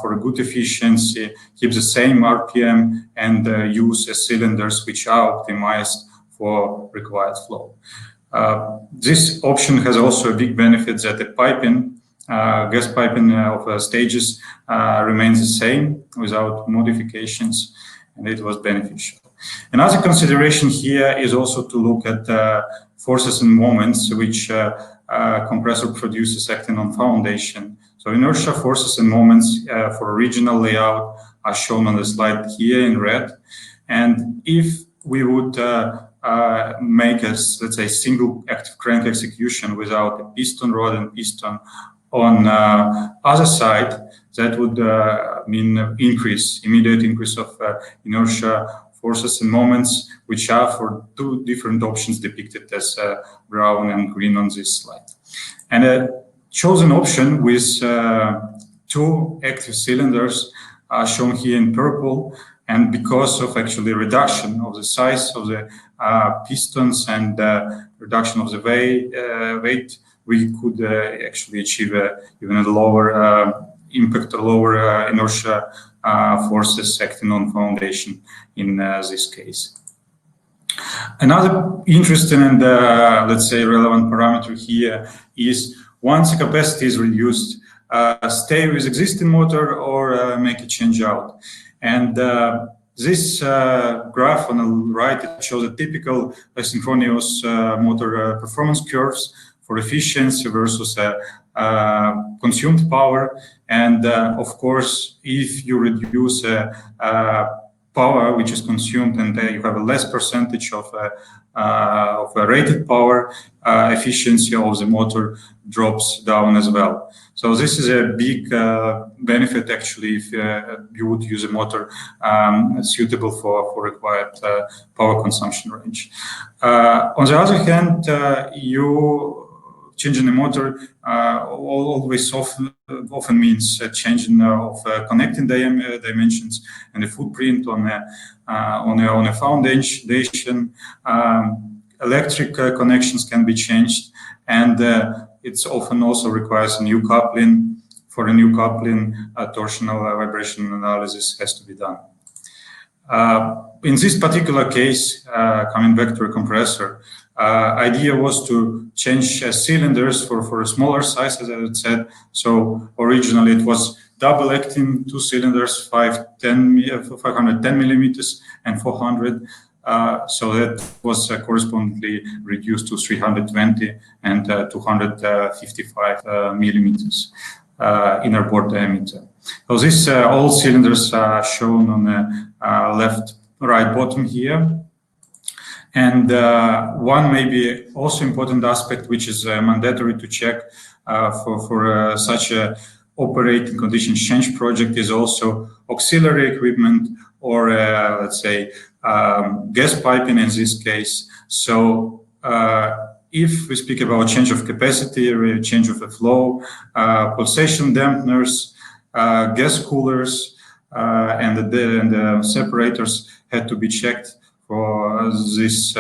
for a good efficiency, keep the same RPM, and use cylinders which are optimized for required flow. This option has also a big benefit that the piping, gas piping of stages remains the same without modifications, and it was beneficial. Another consideration here is also to look at forces and moments which compressor produces acting on foundation. So inertia forces and moments for original layout are shown on the slide here in red. And if we would make a, let's say, single active crank execution without a piston rod and piston on other side, that would mean immediate increase of inertia forces and moments, which are for two different options depicted as brown and green on this slide. And a chosen option with two active cylinders are shown here in purple. And because of actually reduction of the size of the pistons and reduction of the weight, we could actually achieve even a lower impact or lower inertia forces acting on foundation in this case. Another interesting and let's say relevant parameter here is once the capacity is reduced, stay with existing motor or make a change out. And this graph on the right, it shows a typical asynchronous motor performance curves for efficiency versus consumed power. And of course, if you reduce power which is consumed, and you have a less percentage of rated power, efficiency of the motor drops down as well. So this is a big benefit actually if you would use a motor suitable for required power consumption range. On the other hand, you changing the motor always often means changing of connecting dimensions and the footprint on a foundation. Electric connections can be changed, and it's often also requires a new coupling. For a new coupling, torsional vibration analysis has to be done. In this particular case, coming back to a compressor, idea was to change cylinders for a smaller size, as I said. So originally it was double acting, 2 cylinders, 510 millimeters and 400. So that was correspondingly reduced to 320 and 255 millimeters inner bore diameter. So these all cylinders are shown on the right bottom here. And one maybe also important aspect, which is mandatory to check for such a operating condition change project, is also auxiliary equipment, or let's say gas piping in this case. So if we speak about change of capacity, change of the flow, pulsation dampeners, gas coolers, and the separators had to be checked for this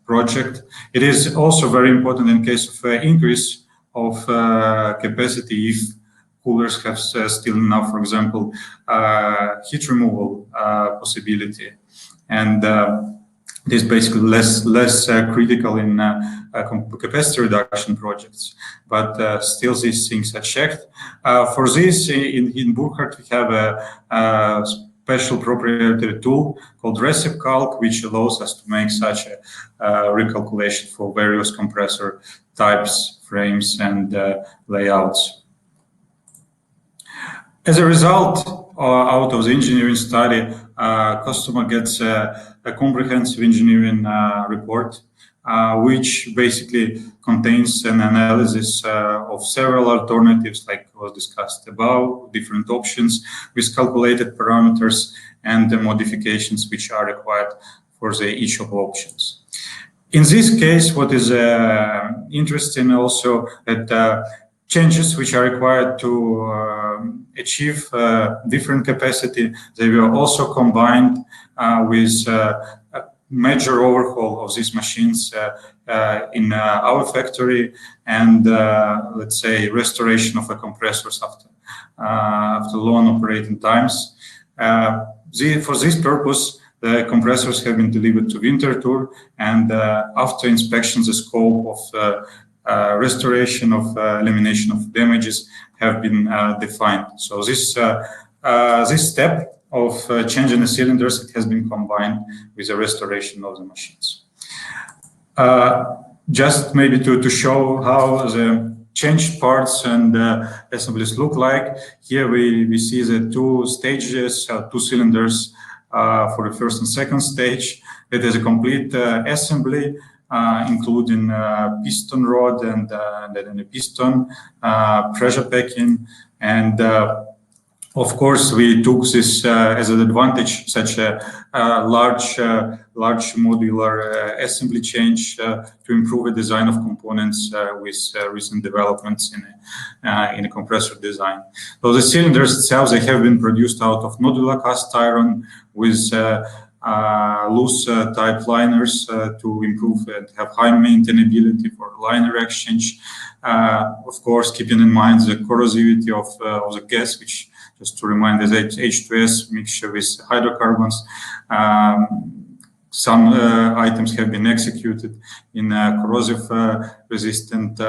project. It is also very important in case of increase of capacity if coolers have still enough, for example, heat removal possibility. And this is basically less critical in capacity reduction projects, but still these things are checked. For this, in Burckhardt, we have a special proprietary tool called RecipCalc, which allows us to make such a recalculation for various compressor types, frames, and layouts. As a result, out of the engineering study, customer gets a comprehensive engineering report, which basically contains an analysis of several alternatives, like was discussed above, different options with calculated parameters and the modifications which are required for each of the options. In this case, what is interesting also that changes which are required to achieve different capacity, they were also combined with a major overhaul of these machines in our factory, and let's say restoration of the compressors after long operating times. For this purpose, the compressors have been delivered to Winterthur, and after inspection, the scope of restoration of elimination of damages have been defined. So this step of changing the cylinders, it has been combined with the restoration of the machines. Just maybe to show how the changed parts and assemblies look like. Here we see the two stages, two cylinders for the first and second stage. It is a complete assembly, including piston rod and then a piston, pressure packing, and of course, we took this as an advantage, such a large modular assembly change to improve the design of components with recent developments in a compressor design. So the cylinders themselves, they have been produced out of nodular cast iron with loose type liners to improve and have high maintainability for liner exchange. Of course, keeping in mind the corrosivity of the gas, which, just to remind, is H2S mixture with hydrocarbons. Some items have been executed in corrosive resistant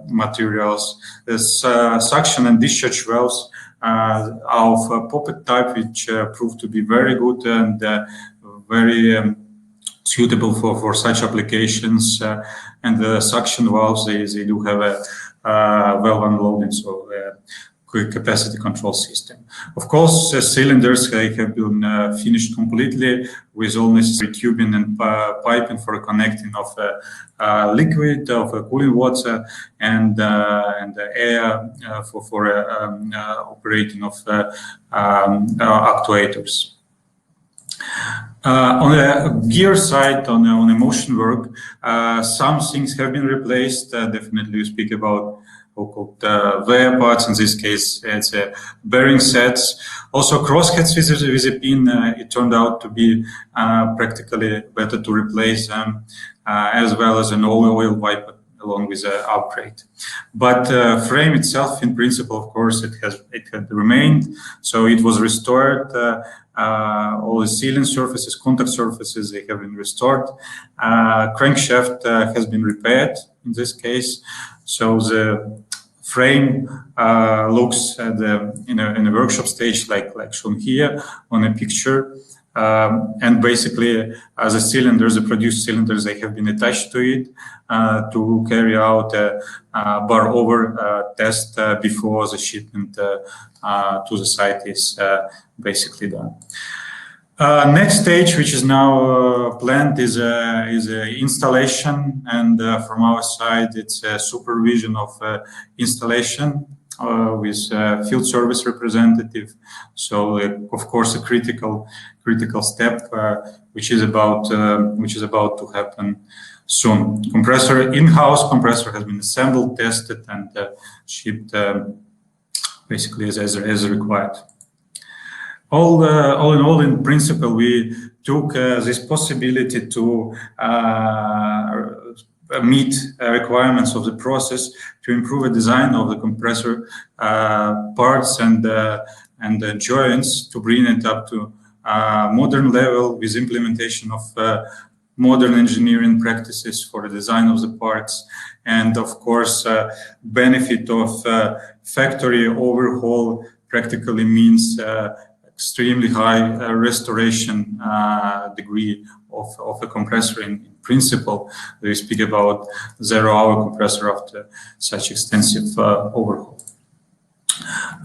materials. There's suction and discharge valves of poppet type, which proved to be very good and very suitable for such applications. And the suction valves, they do have a valve unloading, so capacity control system. Of course, cylinders have been finished completely with all necessary tubing and piping for connecting of liquid, of cooling water, and air for operating of actuators. On the gear side, on the motion work, some things have been replaced. Definitely, we speak about so-called wear parts. In this case, it's bearing sets. Also, crossheads with a pin. It turned out to be practically better to replace them, as well as an oil wiper along with the upgrade. But frame itself, in principle, of course, it had remained. So it was restored. All the sealing surfaces, contact surfaces, they have been restored. Crankshaft has been repaired in this case. So the frame looks at in a workshop stage like shown here on a picture. And basically, the cylinders, the produced cylinders, they have been attached to it to carry out a bar over test before the shipment to the site is basically done. Next stage, which is now planned, is installation, and from our side, it's a supervision of installation with field service representative. So, of course, a critical step, which is about to happen soon. Compressor in-house compressor has been assembled, tested, and shipped basically as required. All in all, in principle, we took this possibility to meet requirements of the process to improve the design of the compressor parts and joints to bring it up to modern level with implementation of modern engineering practices for the design of the parts, and of course, benefit of factory overhaul practically means extremely high restoration degree of a compressor in principle. We speak about 0-hour compressor after such extensive overhaul.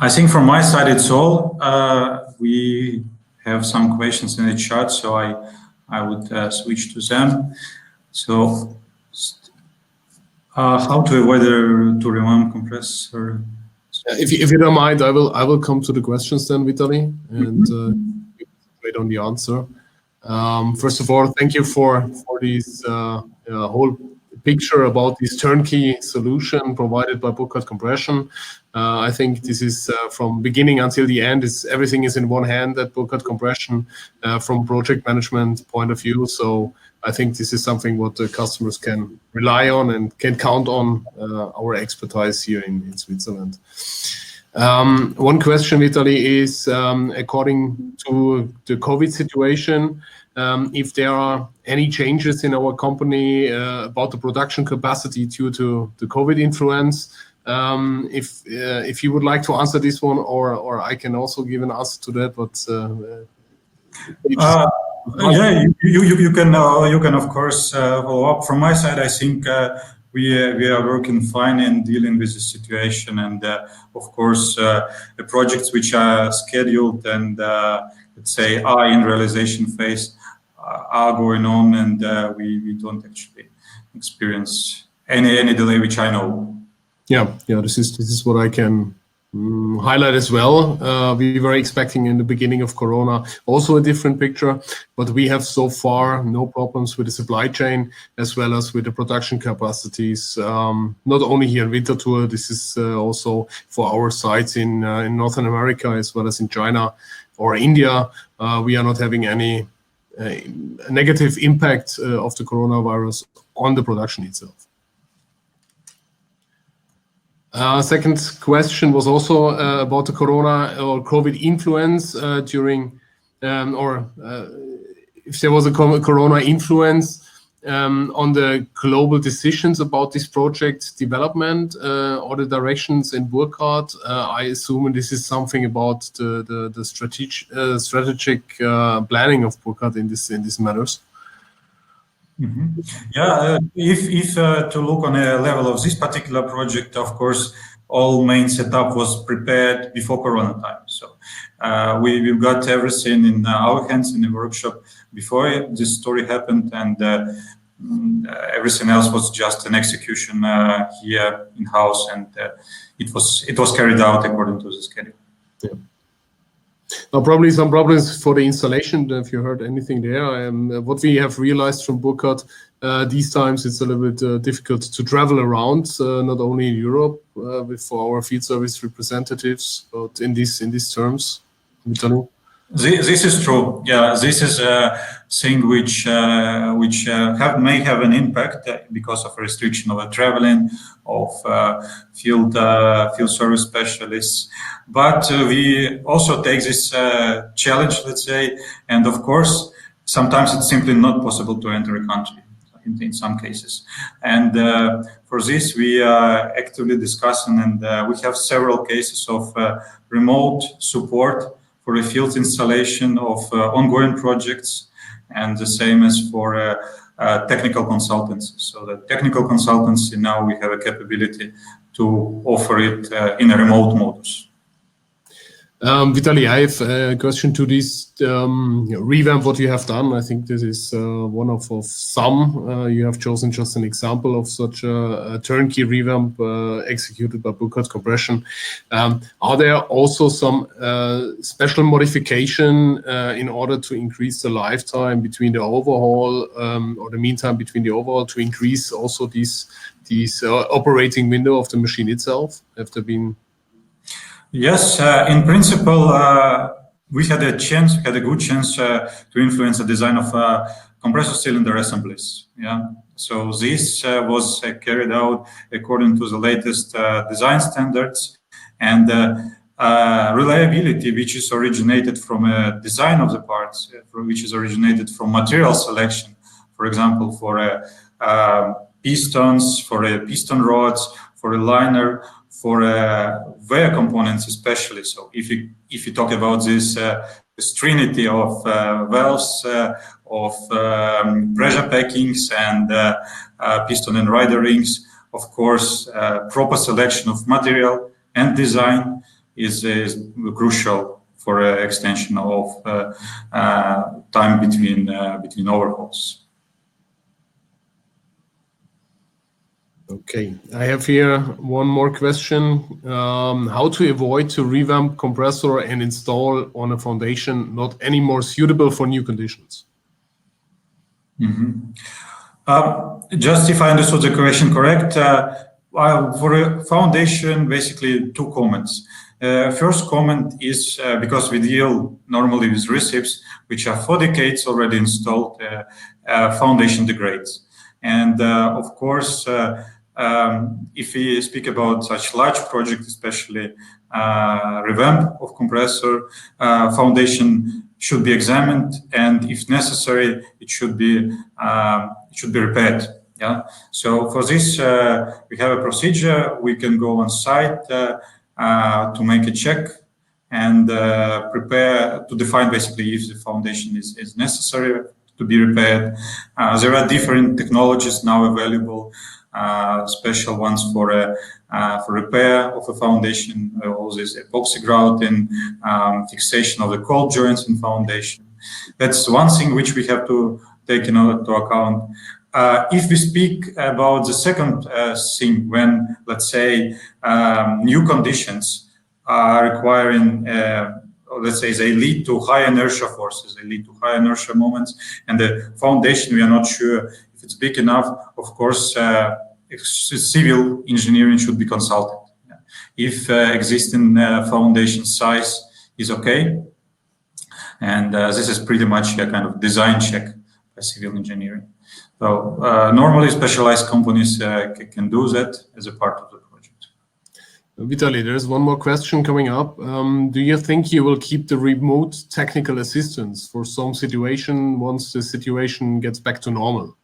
I think from my side it's all. We have some questions in the chat, so I would switch to them. So, how to avoid to revamp compressor? If you don't mind, I will come to the questions then, Vitaly, and wait on the answer. First of all, thank you for this whole picture about this turnkey solution provided by Burckhardt Compression. I think this is from beginning until the end. Everything is in one hand at Burckhardt Compression from project management point of view. So I think this is something what the customers can rely on and can count on our expertise here in Switzerland. One question, Vitaly, is according to the COVID situation, if there are any changes in our company about the production capacity due to the COVID influence. If you would like to answer this one, or I can also give an answer to that, but yeah, you can of course follow up. From my side, I think we are working fine in dealing with the situation, and of course the projects which are scheduled and let's say are in realization phase are going on, and we don't actually experience any delay, which I know. Yeah, this is what I can highlight as well. We were expecting in the beginning of Corona also a different picture, but we have so far no problems with the supply chain as well as with the production capacities. Not only here in Winterthur, this is also for our sites in Northern America as well as in China or India. We are not having any negative impact of the coronavirus on the production itself. Second question was also about the Corona or COVID influence during, if there was a Corona influence on the global decisions about this project development or the directions in Burckhardt. I assume this is something about the strategic planning of Burckhardt in these matters. Yeah, if to look on a level of this particular project, of course, all main setup was prepared before Corona time. So we've got everything in our hands in the workshop before this story happened, and everything else was just an execution here in house, and it was carried out according to the schedule. Yeah. Now, probably some problems for the installation, if you heard anything there. What we have realized from Burkhardt, these times it's a little bit difficult to travel around, not only in Europe for our field service representatives, but in these terms. Vitaly? This is true. Yeah, this is a thing which may have an impact because of restriction of traveling of field service specialists. But we also take this challenge, let's say, and of course, sometimes it's simply not possible to enter a country in some cases. And for this, we are actively discussing, and we have several cases of remote support for a field installation of ongoing projects, and the same as for technical consultancy. So the technical consultancy, now we have a capability to offer it in a remote modus. Vitaly, I have a question to this revamp what you have done. I think this is one of some. You have chosen just an example of such a turnkey revamp executed by Burkhardt Compression. Are there also some special modification in order to increase the lifetime between the overhaul or the meantime between the overhaul to increase also these operating window of the machine itself? Have there been? Yes, in principle, we had a good chance to influence the design of compressor cylinder assemblies. Yeah, so this was carried out according to the latest design standards, and reliability, which is originated from a design of the parts, which is originated from material selection. For example, for pistons, for piston rods, for a liner, for wear components especially. So if you talk about this trinity of valves, of pressure packings, and piston and rider rings, of course, proper selection of material and design is crucial for extension of time between overhauls. Okay, I have here one more question. How to avoid to revamp compressor and install on a foundation not any more suitable for new conditions? Just if I understood the question correct, for a foundation, basically two comments. First comment is because we deal normally with recips, which are for decades already installed, foundation degrades. And of course, if we speak about such large projects, especially revamp of compressor, foundation should be examined, and if necessary, it should be repaired. Yeah. So for this, we have a procedure. We can go on site to make a check and prepare to define basically if the foundation is necessary to be repaired. There are different technologies now available. Special ones for repair of a foundation, all this epoxy grouting, fixation of the cold joints in foundation. That's one thing which we have to take into account. If we speak about the second thing, when, let's say, new conditions are requiring, let's say, they lead to high inertia forces, they lead to high inertia moments, and the foundation, we are not sure if it's big enough. Of course, civil engineering should be consulted. If existing foundation size is okay, and this is pretty much a kind of design check by civil engineering. So normally specialized companies can do that as a part of the project. Vitaly, there's one more question coming up. Do you think you will keep the remote technical assistance for some situation once the situation gets back to normal?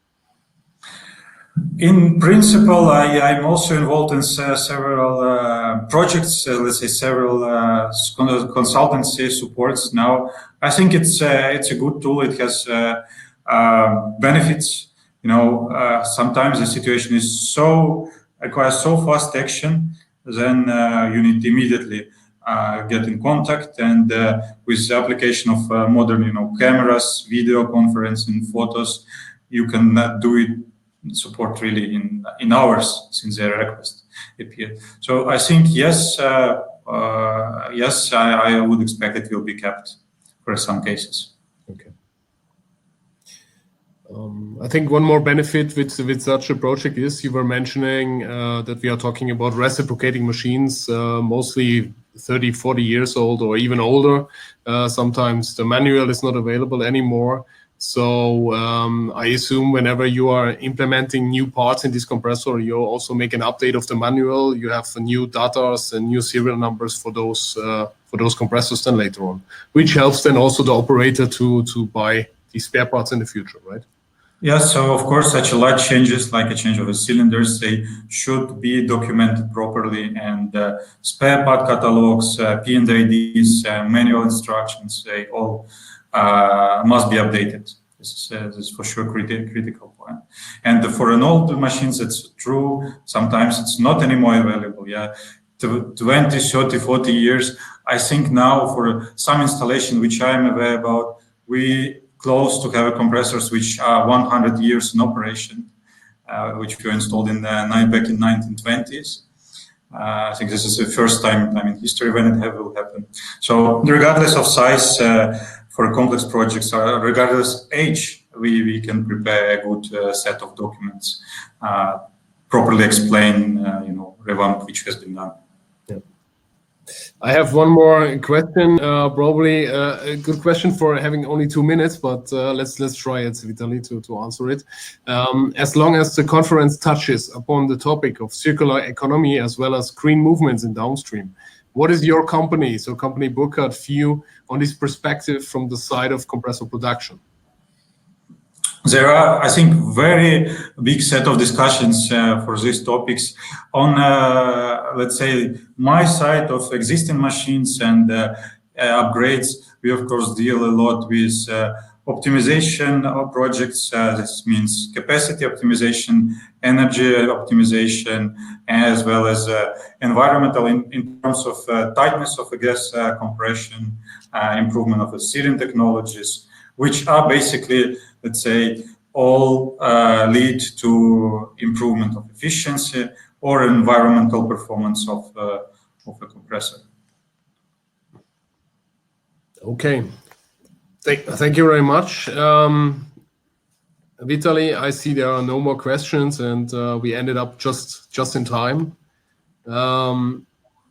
In principle, I'm also involved in several projects, let's say several consultancy supports now. I think it's a good tool. It has benefits. You know, sometimes the situation is requires so fast action then you need immediately get in contact, and with the application of modern, cameras, video conferencing, photos, you can do it support really in hours since their request appeared. So I think yes, yes, I would expect it will be kept for some cases. Okay. I think one more benefit with such a project is you were mentioning that we are talking about reciprocating machines, mostly 30, 40 years old or even older. Sometimes the manual is not available anymore. So I assume whenever you are implementing new parts in this compressor, you also make an update of the manual. You have new data and new serial numbers for those compressors then later on, which helps then also the operator to buy these spare parts in the future, right? Yes, so of course, such a large changes like a change of the cylinders, they should be documented properly, and spare part catalogs, P&IDs, manual instructions, they all must be updated. This is for sure critical point. And for an old machines, it's true. Sometimes it's not anymore available. Yeah, 20, 30, 40 years. I think now for some installation which I am aware about, we close to have compressors which are 100 years in operation, which were installed back in 1920s. I think this is the first time in history when it will happen. So regardless of size, for complex projects, regardless age, we can prepare a good set of documents, properly explain, revamp which has been done. I have one more question, probably a good question for having only 2 minutes, but let's try it, Vitaly, to answer it. As long as the conference touches upon the topic of circular economy as well as green movements in downstream, what is your company, so company Burkhardt, view on this perspective from the side of compressor production? There are, I think, very big set of discussions for these topics. On, let's say, my side of existing machines and upgrades, we of course deal a lot with optimization of projects. This means capacity optimization, energy optimization, as well as environmental in terms of tightness of the gas compression, improvement of the sealing technologies, which are basically, let's say, all lead to improvement of efficiency or environmental performance of a compressor. Okay, thank you very much. Vitaly, I see there are no more questions, and we ended up just in time.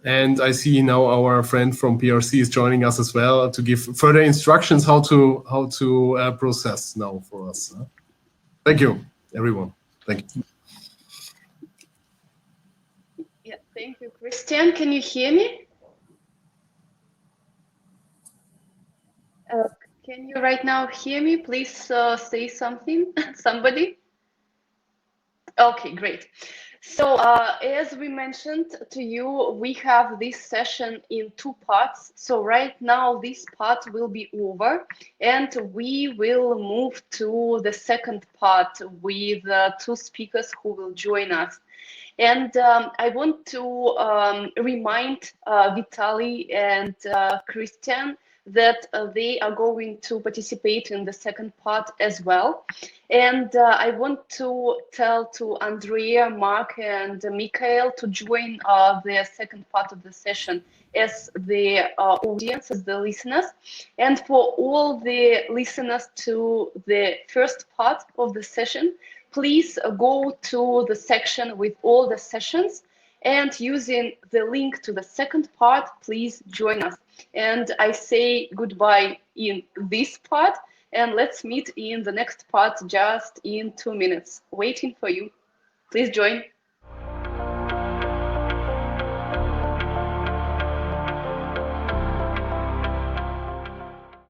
And I see now our friend from PRC is joining us as well to give further instructions how to process now for us. Thank you, everyone. Thank you. Yeah, thank you, Christian. Can you hear me? Can you right now hear me? Please say something, somebody. Okay, great. So as we mentioned to you, we have this session in 2 parts. So right now this part will be over and we will move to the second part with 2 speakers who will join us. And I want to remind Vitaly and Christian that they are going to participate in the second part as well. And I want to tell to Andrea, Mark, and Mikhail to join the second part of the session as the audience, as the listeners. And for all the listeners to the first part of the session, please go to the section with all the sessions, and using the link to the second part, please join us. And I say goodbye in this part, and let's meet in the next part just in 2 minutes. Waiting for you. Please join.